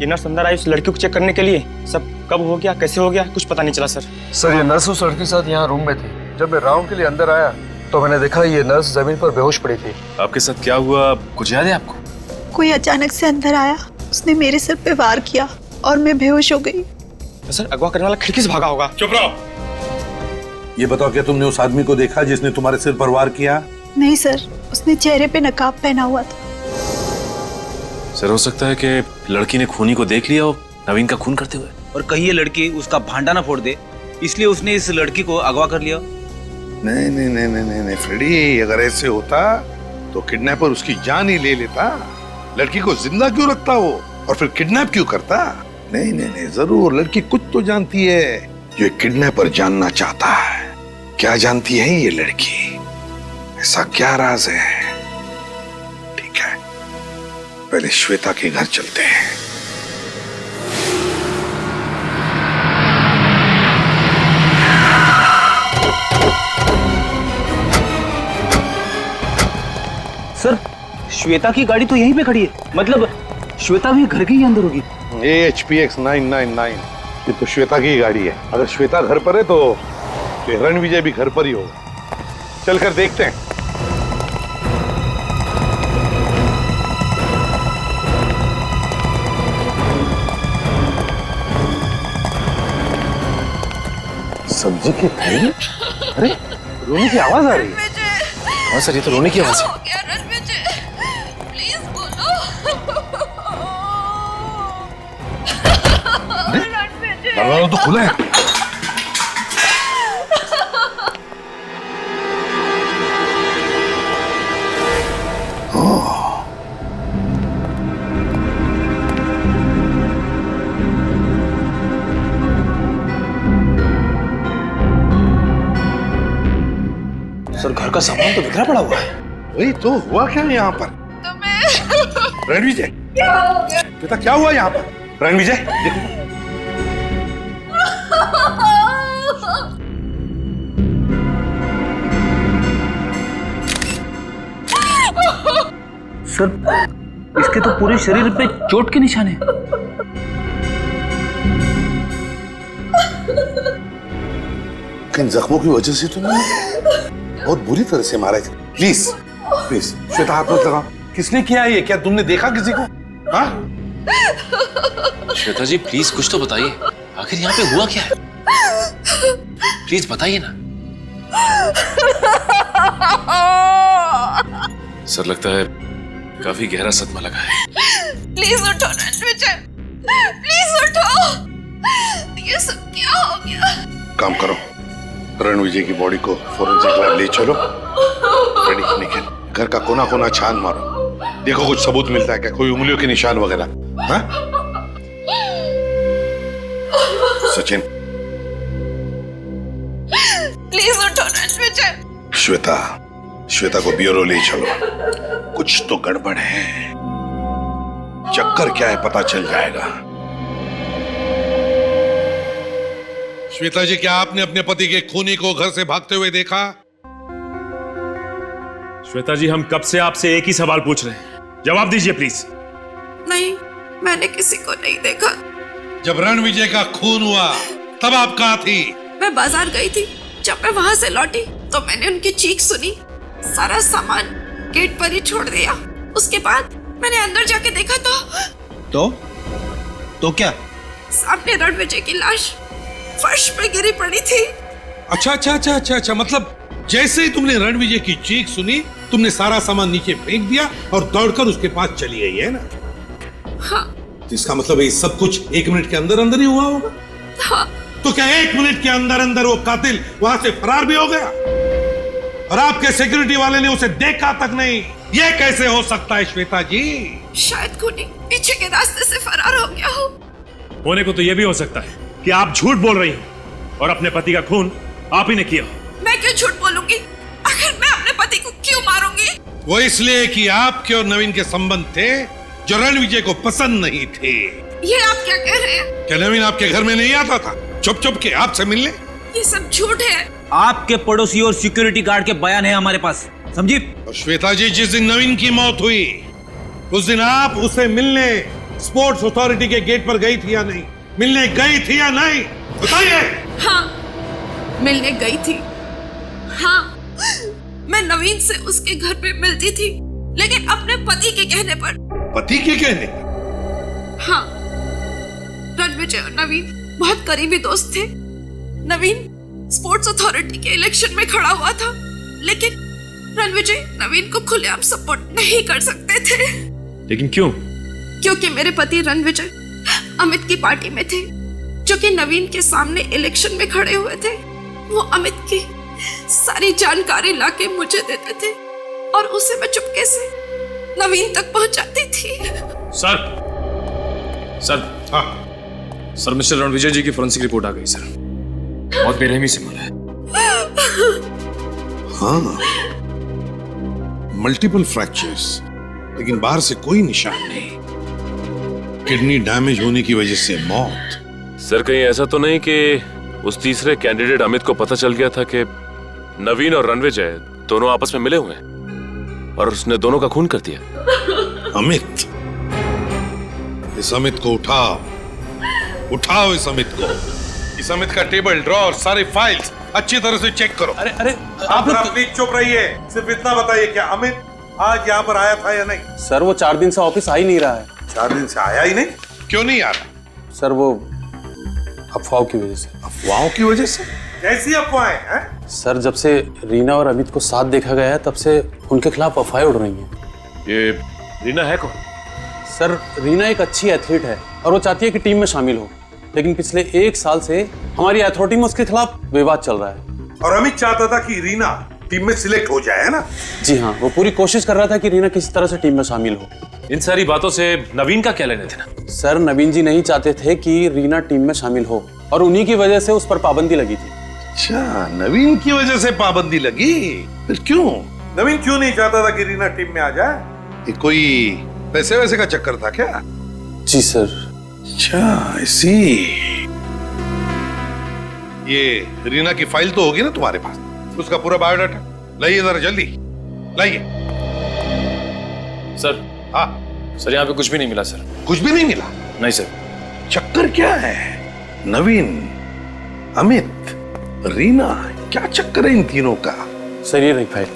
ये नर्स अंदर आई उस लड़की को चेक करने के लिए। सब कब हो गया, कैसे हो गया, कुछ पता नहीं चला सर। सर ये नर्स उस लड़के के साथ यहाँ रूम में थी। जब मैं राउंड के लिए अंदर आया तो मैंने देखा ये नर्स जमीन पर बेहोश पड़ी थी। आपके साथ क्या हुआ, कुछ याद है आपको? कोई अचानक से अंदर आया, उसने मेरे सर पे वार किया और मैं बेहोश हो गई। तो सर अगवा करने वाला खिड़की से भागा होगा। चुप रहो। ये बताओ, क्या तुमने उस आदमी को देखा जिसने तुम्हारे सिर पर वार किया? नहीं सर, उसने चेहरे पे नकाब पहना हुआ था। सर हो सकता है कि लड़की ने खूनी को देख लिया और नवीन का खून करते हुए, और कहीं ये लड़की उसका भांडा ना फोड़ दे, इसलिए उसने इस लड़की को अगवा कर लिया। नहीं नहीं नहीं नहीं नहीं फ्रेडी, अगर ऐसे होता तो किडनैपर उसकी जान ही ले लेता। लड़की को जिंदा क्यों रखता वो, और फिर किडनैप क्यों करता? नहीं नहीं नहीं, जरूर लड़की कुछ तो जानती है जो किडनैपर जानना चाहता है। क्या जानती है ये लड़की? ऐसा क्या राज है? ठीक है, पहले श्वेता के घर चलते हैं। सर, श्वेता की गाड़ी तो यहीं पे खड़ी है, मतलब श्वेता भी घर के ही अंदर होगी। HPX 999, ये तो श्वेता की गाड़ी है। अगर श्वेता घर पर है तो रणविजय भी घर पर ही होगा। चलकर देखते हैं। सब्जी की थैली? अरे रोने की आवाज आ रही है। हाँ सर, ये तो रोने की आवाज है। दरवाजा तो खुला है। सर घर का सामान तो बिखरा पड़ा हुआ है। वही तो, हुआ क्या यहाँ पर? रणविजय, क्या हो गया? बेटा क्या हुआ यहाँ पर? रणविजय देखो। सर इसके तो पूरे शरीर पे चोट के निशान हैं। किन जख्मों की वजह से तुमने बहुत बुरी तरह से मारा है। प्लीज प्लीज श्वेता, हाथ मत लगाओ। किसने किया ये? क्या तुमने देखा किसी को? हाँ श्वेता जी प्लीज कुछ तो बताइए, आखिर यहाँ पे हुआ क्या है? प्लीज बताइए ना। सर लगता है काफी गहरा सदमा लगा है। प्लीज उठो रणविजय, प्लीज उठो। ये सब क्या हो गया? काम करो, रणविजय की बॉडी को फोरेंसिक लैब ले चलो। रेडी निखिल, घर का कोना कोना छान मारो, देखो कुछ सबूत मिलता है क्या, कोई उंगलियों के निशान वगैरह। हाँ सचिन, प्लीज उठो रणविजय। श्वेता, श्वेता को ब्यूरो ले चलो। कुछ तो गड़बड़ है, चक्कर क्या है पता चल जाएगा। श्वेता जी, क्या आपने अपने पति के खूनी को घर से भागते हुए देखा? श्वेता जी हम कब से आपसे एक ही सवाल पूछ रहे हैं, जवाब दीजिए प्लीज। नहीं, मैंने किसी को नहीं देखा। जब रणविजय का खून हुआ तब आप कहाँ थी? मैं बाजार गई थी। जब मैं वहाँ से लौटी तो मैंने उनकी चीख सुनी। सारा सामान गेट पर ही छोड़ दिया। उसके बाद मैंने अंदर जाके देखा तो क्या? सामने रणविजय की लाश फर्श पे गिरी पड़ी थी। अच्छा, मतलब जैसे ही तुमने रणविजय की चीख सुनी तुमने सारा सामान नीचे फेंक दिया और दौड़कर उसके पास चली गई, है ना? हाँ। तो इसका मतलब ये सब कुछ 1 मिनट के अंदर अंदर ही हुआ होगा। हाँ। तो क्या 1 मिनट के अंदर अंदर वो कातिल वहां से फरार भी हो गया और आपके सिक्योरिटी वाले ने उसे देखा तक नहीं? ये कैसे हो सकता है श्वेता जी? शायद खूनी पीछे के रास्ते से फरार हो गया हो। होने को तो यह भी हो सकता है कि आप झूठ बोल रही हो और अपने पति का खून आप ही ने किया हो। मैं क्यों झूठ बोलूंगी? आखिर मैं अपने पति को क्यों मारूंगी? वो इसलिए कि आपके और नवीन के संबंध थे जो रणविजय को पसंद नहीं थे। ये आप क्या कह रहे हैं? क्या नवीन आपके घर में नहीं आता था चुप के आपसे मिलने? ये सब झूठ है। आपके पड़ोसी और सिक्योरिटी गार्ड के बयान है हमारे पास, समझी? और श्वेता जी, जिस दिन नवीन की मौत हुई उस दिन आप उसे मिलने स्पोर्ट्स अथॉरिटी के गेट पर गई थी या नहीं? मिलने गई थी या नहीं? बताइए। हाँ, मिलने गई थी। हाँ, मैं नवीन से उसके घर पे मिलती थी, लेकिन अपने पति के कहने पर। पति के कहने? हाँ, रणविजय और नवीन बहुत करीबी दोस्त थे। नवीन स्पोर्ट्स अथॉरिटी के इलेक्शन में खड़ा हुआ था, लेकिन रणविजय नवीन को खुलेआम सपोर्ट नहीं कर सकते थे। लेकिन क्यों? क्योंकि मेरे पति रणविजय अमित की पार्टी में थे, जो कि नवीन के सामने इलेक्शन में खड़े हुए थे। वो अमित की सारी जानकारी लाके मुझे देते थे और उसे मैं चुपके से नवीन तक पहुंचाती थी। सर, हाँ सर, मिस्टर रणविजय जी की फोरेंसिक रिपोर्ट आ गई सर। बहुत बेरहमी से मरा है। हाँ, मल्टीपल फ्रैक्चर्स, लेकिन बाहर से कोई निशान नहीं। किडनी डैमेज होने की वजह से मौत। सर, कहीं ऐसा तो नहीं कि उस तीसरे कैंडिडेट अमित को पता चल गया था कि नवीन और रणविजय दोनों आपस में मिले हुए हैं और उसने दोनों का खून कर दिया? अमित, इस अमित को उठाओ इस अमित को। इस अमित का टेबल ड्रॉर सारे फाइल्स अच्छी तरह से चेक करो। अरे आप प्लीज चुप रहिए। सिर्फ इतना बताइए, क्या अमित आज यहाँ पर आया था या नहीं? सर, वो 4 दिन से ऑफिस आ ही नहीं रहा है। 4 दिन से आया ही नहीं? क्यों नहीं आ रहा? सर, वो अफवाहों की वजह से। अफवाहों की वजह से? कैसी अफवाहें हैं? सर, जब से रीना और अमित को साथ देखा गया है तब से उनके खिलाफ अफवाहें उड़ रही हैं। ये रीना है कौन? सर, रीना एक अच्छी एथलीट है और वो चाहती है कि टीम में शामिल हो, लेकिन पिछले 1 साल से हमारी अथॉरिटी में उसके खिलाफ विवाद चल रहा है। और अमित चाहता था कि रीना टीम में सिलेक्ट हो जाए, है ना? जी हाँ, वो पूरी कोशिश कर रहा था कि रीना किसी तरह से टीम में शामिल हो। इन सारी बातों से नवीन का क्या लेने देना? सर, नवीन जी नहीं चाहते थे कि रीना टीम में शामिल हो और उन्हीं की वजह से उस पर पाबंदी लगी थी। अच्छा, नवीन की वजह से पाबंदी लगी? फिर क्यों? नवीन क्यों नहीं चाहता था कि रीना टीम में आ जाए? ये कोई पैसे वैसे का चक्कर था क्या? जी सर। अच्छा, ऐसी। ये रीना की फाइल तो होगी ना तुम्हारे पास, उसका पूरा बायोडाटा लाइए जरा जल्दी लाइए। सर। हाँ सर, यहाँ पे कुछ भी नहीं मिला सर। कुछ भी नहीं मिला? नहीं सर। चक्कर क्या है? नवीन, अमित, रीना, क्या चक्कर है इन तीनों का? सर, ये रही फाइल।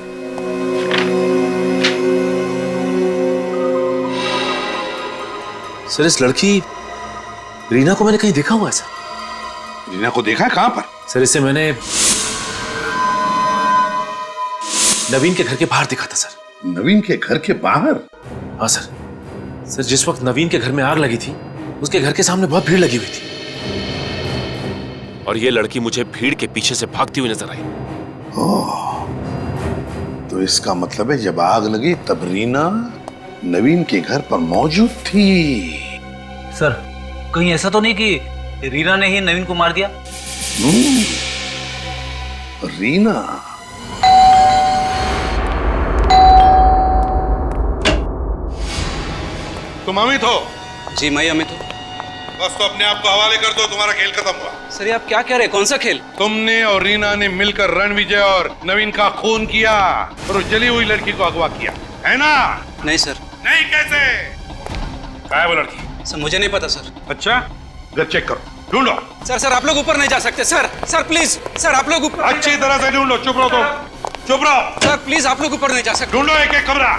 सर, इस लड़की रीना को मैंने कहीं देखा हुआ है सर। रीना को देखा है? कहां पर? सर, इसे मैंने नवीन के घर के बाहर देखा था सर। नवीन के घर के बाहर? हाँ सर। सर, जिस वक्त नवीन के घर में आग लगी थी उसके घर के सामने बहुत भीड़ लगी हुई थी और ये लड़की मुझे भीड़ के पीछे से भागती हुई नजर आई। ओह, तो इसका मतलब है जब आग लगी तब रीना नवीन के घर पर मौजूद थी। सर, कहीं ऐसा तो नहीं कि रीना ने ही नवीन को मार दिया? रीना? तुम अमित हो? जी, मैं अमित हूँ। बस तो अपने आप को हवाले कर दो, तुम्हारा खेल खत्म हुआ। सर, आप क्या कह रहे हैं? कौन सा खेल? तुमने और रीना ने मिलकर रणविजय और नवीन का खून किया और उस जली हुई लड़की को अगवा किया, है ना? नहीं सर। नहीं कैसे? कहाँ है वो लड़की? सर मुझे नहीं पता सर। अच्छा, घर चेक करो, ढूंढो। सर आप लोग ऊपर नहीं जा सकते सर। सर प्लीज सर, आप लोग ऊपर अच्छी तरह से ढूंढो। चुप रहो तुम, चुप रहो। सर प्लीज आप लोग ऊपर नहीं जा सकते। ढूंढो एक एक कमरा।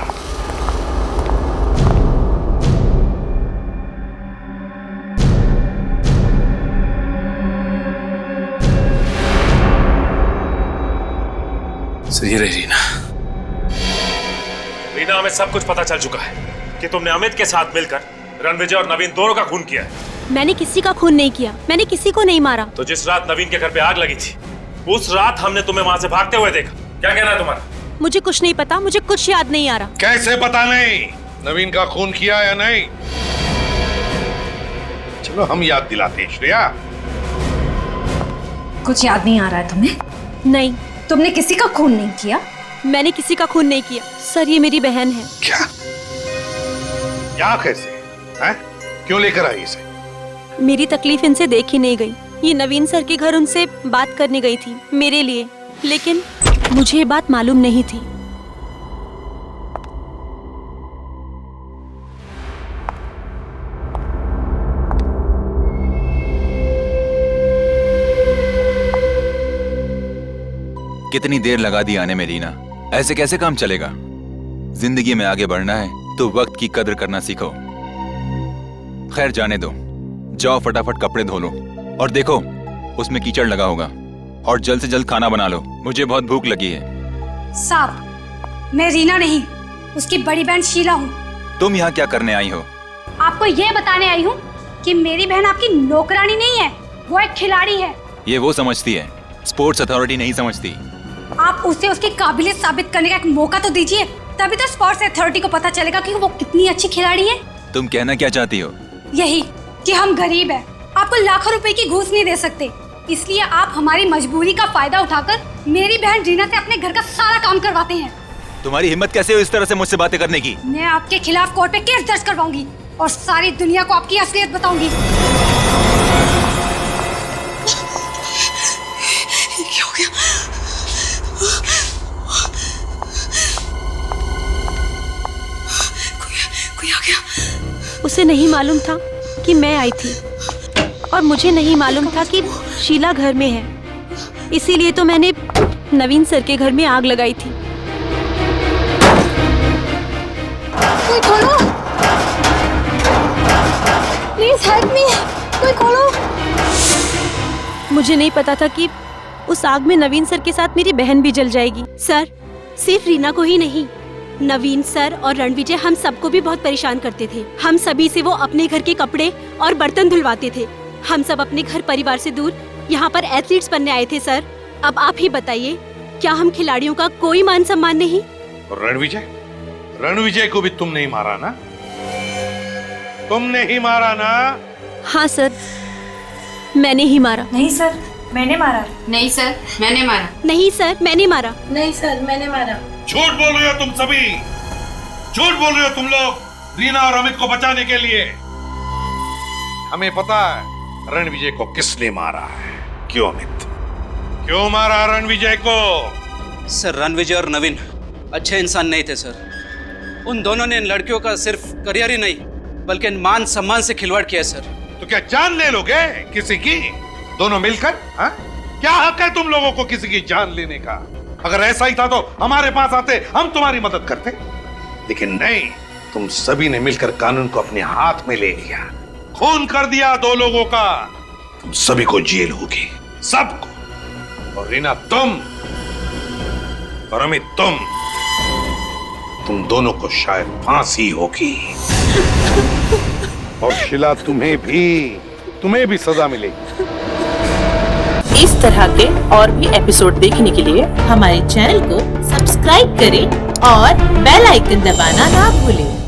सही रही रीना। रीना, हमें सब कुछ पता चल चुका है कि तुमने अमित के साथ मिलकर रणविजय और नवीन दोनों का खून किया है। मैंने किसी का खून नहीं किया, मैंने किसी को नहीं मारा। तो जिस रात नवीन के घर पे आग लगी थी, उस रात हमने तुम्हें वहां से भागते हुए देखा। क्या कहना है तुम्हारा? मुझे कुछ नहीं पता, मुझे कुछ याद नहीं आ रहा। कैसे पता नहीं? नवीन का खून किया या नहीं? चलो हम याद दिलाते हैं श्रेया। कुछ याद नहीं आ रहा है तुम्हें? नहीं। तुमने किसी का खून नहीं किया? मैंने किसी का खून नहीं किया सर, ये मेरी बहन है। क्या कैसे हैं? क्यों लेकर आई इसे? मेरी तकलीफ इनसे देखी नहीं गई। ये नवीन सर के घर उनसे बात करने गई थी मेरे लिए, लेकिन मुझे ये बात मालूम नहीं थी। कितनी देर लगा दी आने में रीना, ऐसे कैसे काम चलेगा? जिंदगी में आगे बढ़ना है तो वक्त की कदर करना सीखो। खैर जाने दो, जाओ फटाफट कपड़े धो लो और देखो उसमें कीचड़ लगा होगा, और जल्द से जल्द खाना बना लो, मुझे बहुत भूख लगी है। साहब, मैं रीना नहीं, उसकी बड़ी बहन शीला हूँ। तुम यहाँ क्या करने आई हो? आपको ये बताने आई हूँ कि मेरी बहन आपकी नौकरानी नहीं है, वो एक खिलाड़ी है। ये वो समझती है, स्पोर्ट्स अथॉरिटी नहीं समझती। आप उसे उसकी काबिलियत साबित करने का एक मौका तो दीजिए, तभी तो स्पोर्ट्स अथॉरिटी को पता चलेगा कि वो कितनी अच्छी खिलाड़ी है। तुम कहना क्या चाहती हो? यही कि हम गरीब हैं, आपको लाखों रुपए की घूस नहीं दे सकते, इसलिए आप हमारी मजबूरी का फायदा उठाकर मेरी बहन रीना से अपने घर का सारा काम करवाते हैं। तुम्हारी हिम्मत कैसे हुई इस तरह से मुझसे बातें करने की? मैं आपके खिलाफ कोर्ट पे केस दर्ज करवाऊंगी और सारी दुनिया को आपकी असलियत बताऊंगी। क्या हो गया? कोई आ गया। उसे नहीं मालूम था कि मैं आई थी, और मुझे नहीं मालूम था कि शीला घर में है, इसीलिए तो मैंने नवीन सर के घर में आग लगाई थी। कोई खोलो, प्लीज हेल्प मी, कोई खोलो। मुझे नहीं पता था कि उस आग में नवीन सर के साथ मेरी बहन भी जल जाएगी। सर, सिर्फ रीना को ही नहीं, नवीन सर और रणविजय हम सबको भी बहुत परेशान करते थे। हम सभी से वो अपने घर के कपड़े और बर्तन धुलवाते थे। हम सब अपने घर परिवार से दूर यहाँ पर एथलीट्स बनने आए थे सर। अब आप ही बताइए, क्या हम खिलाड़ियों का कोई मान सम्मान नहीं? रणविजय को भी तुम नहीं मारा ना? तुमने ही मारा ना? हाँ सर, मैंने ही मारा। नहीं सर, मैंने मारा। नहीं सर, मैंने मारा। नहीं सर, मैंने मारा। नहीं सर, मैंने मारा। झूठ बोल रहे हो तुम सभी, झूठ बोल रहे हो तुम लोग रीना और अमित को बचाने के लिए। हमें पता है रणविजय को किसने मारा है। क्यों अमित, क्यों मारा रणविजय को? सर रणविजय और नवीन अच्छे इंसान नहीं थे सर। उन दोनों ने इन लड़कियों का सिर्फ करियर ही नहीं बल्कि मान सम्मान से खिलवाड़ किया सर। तो क्या जान ले लोगे किसी की, दोनों मिलकर? हा? क्या हक है तुम लोगों को किसी की जान लेने का? अगर ऐसा ही था तो हमारे पास आते, हम तुम्हारी मदद करते। लेकिन नहीं, तुम सभी ने मिलकर कानून को अपने हाथ में ले लिया, खून कर दिया दो लोगों का। तुम सभी को जेल होगी, सबको। और रीना तुम, और अमित तुम दोनों को शायद फांसी होगी। और शीला तुम्हें भी सजा मिलेगी। इस तरह के और भी एपिसोड देखने के लिए हमारे चैनल को सब्सक्राइब करें और बेल आइकन दबाना ना भूलें।